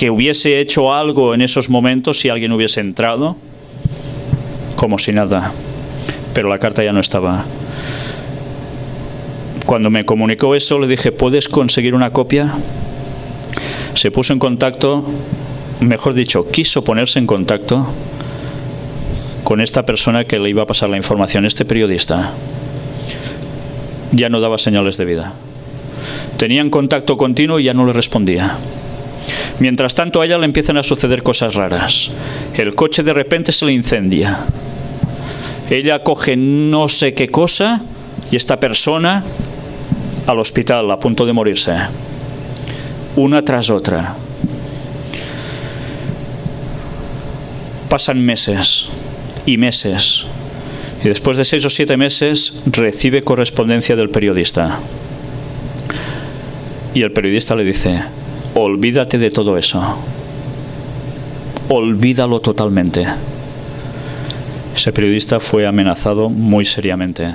que hubiese hecho algo en esos momentos si alguien hubiese entrado, como si nada. Pero la carta ya no estaba. Cuando me comunicó eso, le dije, ¿puedes conseguir una copia? Se puso en contacto, mejor dicho, quiso ponerse en contacto con esta persona que le iba a pasar la información, este periodista. Ya no daba señales de vida. Tenían contacto continuo y ya no le respondía. Mientras tanto, a ella le empiezan a suceder cosas raras. El coche de repente se le incendia. Ella coge no sé qué cosa y esta persona al hospital a punto de morirse. Una tras otra. Pasan meses y meses. Y después de 6 o 7 meses recibe correspondencia del periodista. Y el periodista le dice, olvídate de todo eso. Olvídalo totalmente. Ese periodista fue amenazado muy seriamente.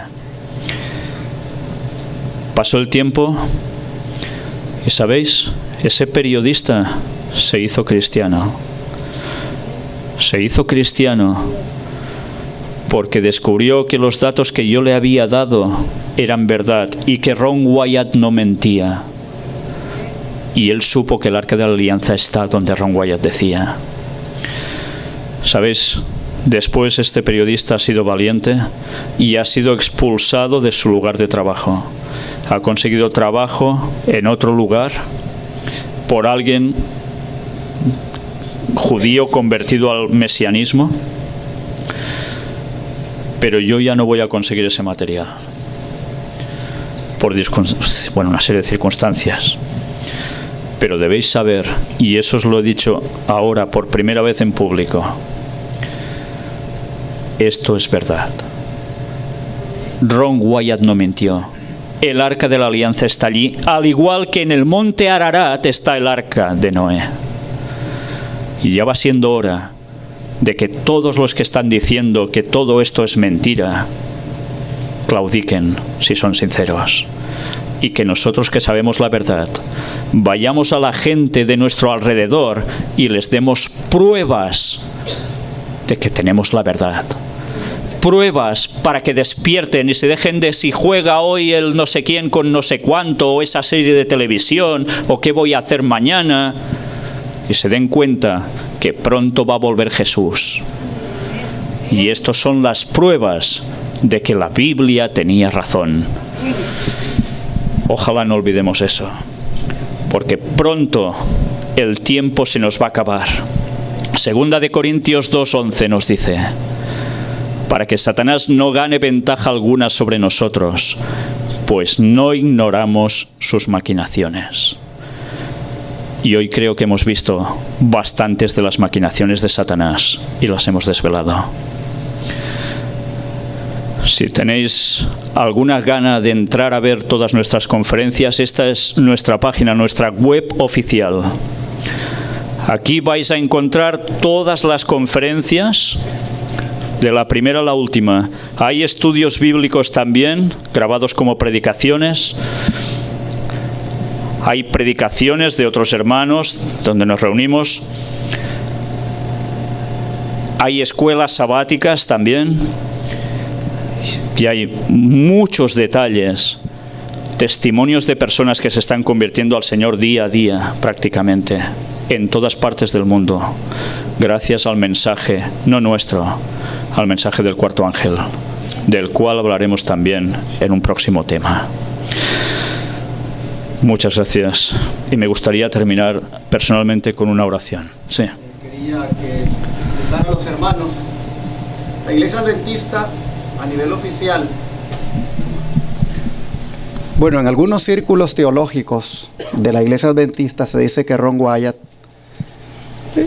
Pasó el tiempo y, ¿sabéis? Ese periodista se hizo cristiano. Se hizo cristiano porque descubrió que los datos que yo le había dado eran verdad y que Ron Wyatt no mentía. Y él supo que el Arca de la Alianza está donde Ron Wyatt decía. ¿Sabéis? Después este periodista ha sido valiente y ha sido expulsado de su lugar de trabajo. Ha conseguido trabajo en otro lugar por alguien judío convertido al mesianismo. Pero yo ya no voy a conseguir ese material por una serie de circunstancias. Pero debéis saber, y eso os lo he dicho ahora por primera vez en público, esto es verdad. Ron Wyatt no mintió. El Arca de la Alianza está allí, al igual que en el monte Ararat está el Arca de Noé. Y ya va siendo hora de que todos los que están diciendo que todo esto es mentira, claudiquen si son sinceros. Y que nosotros que sabemos la verdad, vayamos a la gente de nuestro alrededor y les demos pruebas de que tenemos la verdad. Pruebas para que despierten y se dejen de si juega hoy el no sé quién con no sé cuánto, o esa serie de televisión, o qué voy a hacer mañana, y se den cuenta que pronto va a volver Jesús. Y estas son las pruebas de que la Biblia tenía razón. Ojalá no olvidemos eso, porque pronto el tiempo se nos va a acabar. Segunda de Corintios 2:11 nos dice, para que Satanás no gane ventaja alguna sobre nosotros, pues no ignoramos sus maquinaciones. Y hoy creo que hemos visto bastantes de las maquinaciones de Satanás y las hemos desvelado. Si tenéis alguna gana de entrar a ver todas nuestras conferencias, esta es nuestra página, nuestra web oficial. Aquí vais a encontrar todas las conferencias, de la primera a la última. Hay estudios bíblicos también, grabados como predicaciones. Hay predicaciones de otros hermanos donde nos reunimos. Hay escuelas sabáticas también. Y hay muchos detalles, testimonios de personas que se están convirtiendo al Señor día a día, prácticamente, en todas partes del mundo, gracias al mensaje, no nuestro, al mensaje del cuarto ángel, del cual hablaremos también en un próximo tema. Muchas gracias. Y me gustaría terminar personalmente con una oración. Sí. Quería que preguntar a los hermanos, la Iglesia Adventista a nivel oficial. Bueno, en algunos círculos teológicos de la Iglesia Adventista se dice que Ron Wyatt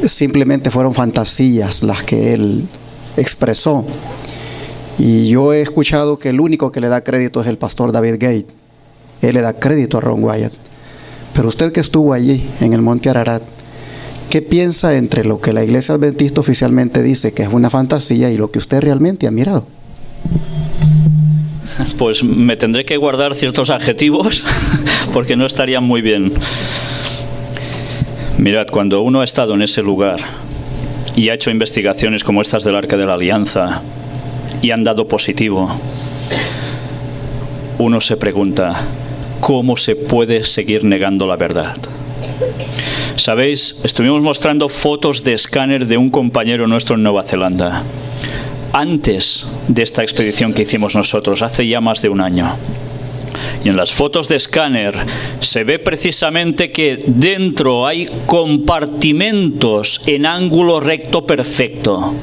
simplemente fueron fantasías las que él expresó. Y yo he escuchado que el único que le da crédito es el pastor David Gate. Él le da crédito a Ron Wyatt. Pero usted que estuvo allí en el monte Ararat, ¿qué piensa entre lo que la Iglesia Adventista oficialmente dice que es una fantasía y lo que usted realmente ha mirado? Pues me tendré que guardar ciertos adjetivos porque no estarían muy bien. Mirad, cuando uno ha estado en ese lugar y ha hecho investigaciones como estas del Arca de la Alianza y han dado positivo, uno se pregunta, ¿cómo se puede seguir negando la verdad? Sabéis, estuvimos mostrando fotos de escáner de un compañero nuestro en Nueva Zelanda, antes de esta expedición que hicimos nosotros, hace ya más de un año. Y en las fotos de escáner se ve precisamente que dentro hay compartimentos en ángulo recto perfecto.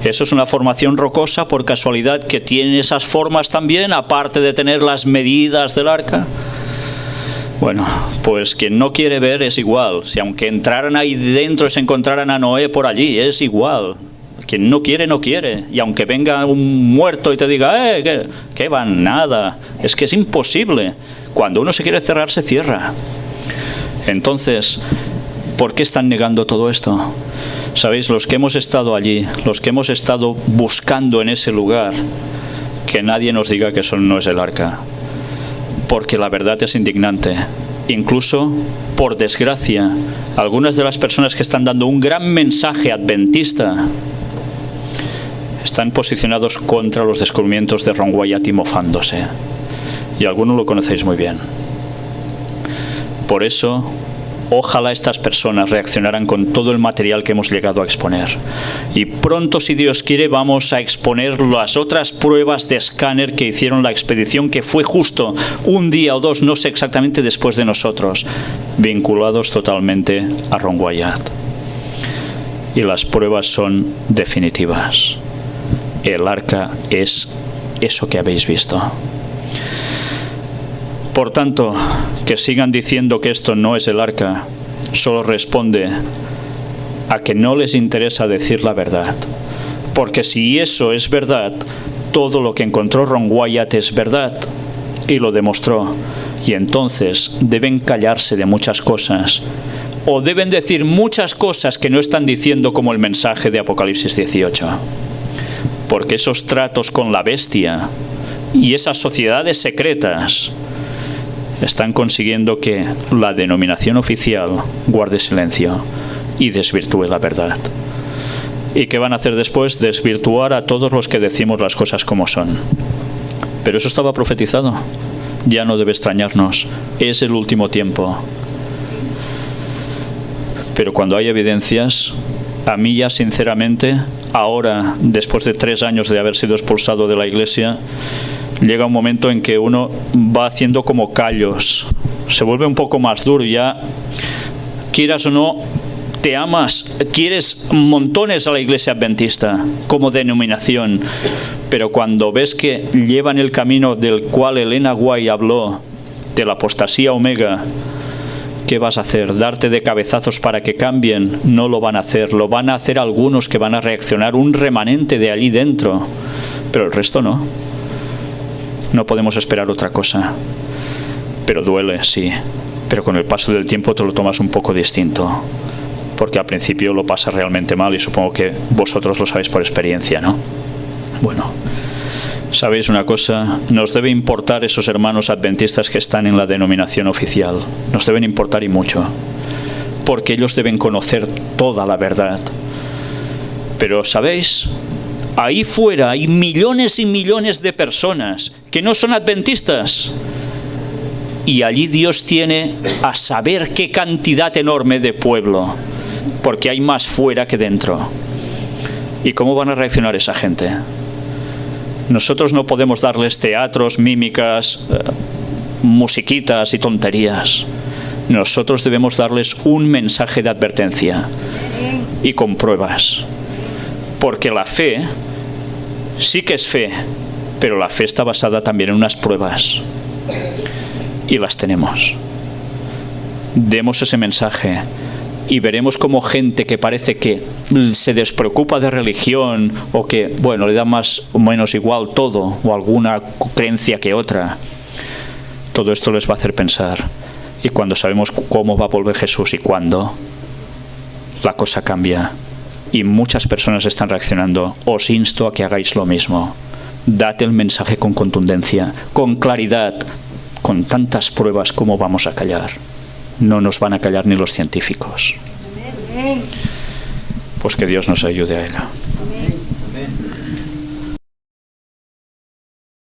Eso es una formación rocosa por casualidad que tiene esas formas también, aparte de tener las medidas del arca. Bueno, pues quien no quiere ver es igual. Si aunque entraran ahí dentro y se encontraran a Noé por allí, es igual. Quien no quiere, no quiere. Y aunque venga un muerto y te diga, ¿qué va? Nada. Es que es imposible. Cuando uno se quiere cerrar, se cierra. Entonces, ¿por qué están negando todo esto? Sabéis, los que hemos estado allí, los que hemos estado buscando en ese lugar, que nadie nos diga que eso no es el arca. Porque la verdad es indignante. Incluso, por desgracia, algunas de las personas que están dando un gran mensaje adventista están posicionados contra los descubrimientos de Ron Wyatt y mofándose. Y algunos lo conocéis muy bien. Por eso, ojalá estas personas reaccionaran con todo el material que hemos llegado a exponer. Y pronto, si Dios quiere, vamos a exponer las otras pruebas de escáner que hicieron la expedición, que fue justo un día o dos, no sé exactamente, después de nosotros, vinculados totalmente a Ron Wyatt. Y las pruebas son definitivas. El arca es eso que habéis visto. Por tanto, que sigan diciendo que esto no es el arca, solo responde a que no les interesa decir la verdad. Porque si eso es verdad, todo lo que encontró Ron Wyatt es verdad, y lo demostró. Y entonces deben callarse de muchas cosas, o deben decir muchas cosas que no están diciendo, como el mensaje de Apocalipsis 18. Porque esos tratos con la bestia y esas sociedades secretas están consiguiendo que la denominación oficial guarde silencio y desvirtúe la verdad. ¿Y qué van a hacer después? Desvirtuar a todos los que decimos las cosas como son. Pero eso estaba profetizado. Ya no debe extrañarnos. Es el último tiempo. Pero cuando hay evidencias, a mí ya sinceramente, ahora, después de 3 años de haber sido expulsado de la iglesia, llega un momento en que uno va haciendo como callos, se vuelve un poco más duro y ya, quieras o no, te amas, quieres montones a la iglesia adventista como denominación, pero cuando ves que llevan el camino del cual Elena White habló, de la apostasía omega, ¿qué vas a hacer? ¿Darte de cabezazos para que cambien? No lo van a hacer. Lo van a hacer algunos que van a reaccionar, un remanente de allí dentro, pero el resto no. No podemos esperar otra cosa. Pero duele, sí. Pero con el paso del tiempo te lo tomas un poco distinto. Porque al principio lo pasas realmente mal y supongo que vosotros lo sabéis por experiencia, ¿no? Bueno, ¿sabéis una cosa? Nos debe importar esos hermanos adventistas que están en la denominación oficial. Nos deben importar y mucho. Porque ellos deben conocer toda la verdad. Pero, ¿sabéis? Ahí fuera hay millones y millones de personas que no son adventistas. Y allí Dios tiene a saber qué cantidad enorme de pueblo. Porque hay más fuera que dentro. ¿Y cómo van a reaccionar esa gente? Nosotros no podemos darles teatros, mímicas, musiquitas y tonterías. Nosotros debemos darles un mensaje de advertencia y con pruebas. Porque la fe sí que es fe, pero la fe está basada también en unas pruebas. Y las tenemos. Demos ese mensaje y veremos como gente que parece que se despreocupa de religión o que, bueno, le da más o menos igual todo o alguna creencia que otra, todo esto les va a hacer pensar. Y cuando sabemos cómo va a volver Jesús y cuándo, la cosa cambia. Y muchas personas están reaccionando. Os insto a que hagáis lo mismo. Dad el mensaje con contundencia, con claridad, con tantas pruebas como vamos a callar. no nos van a callar ni los científicos. Pues que Dios nos ayude a ello.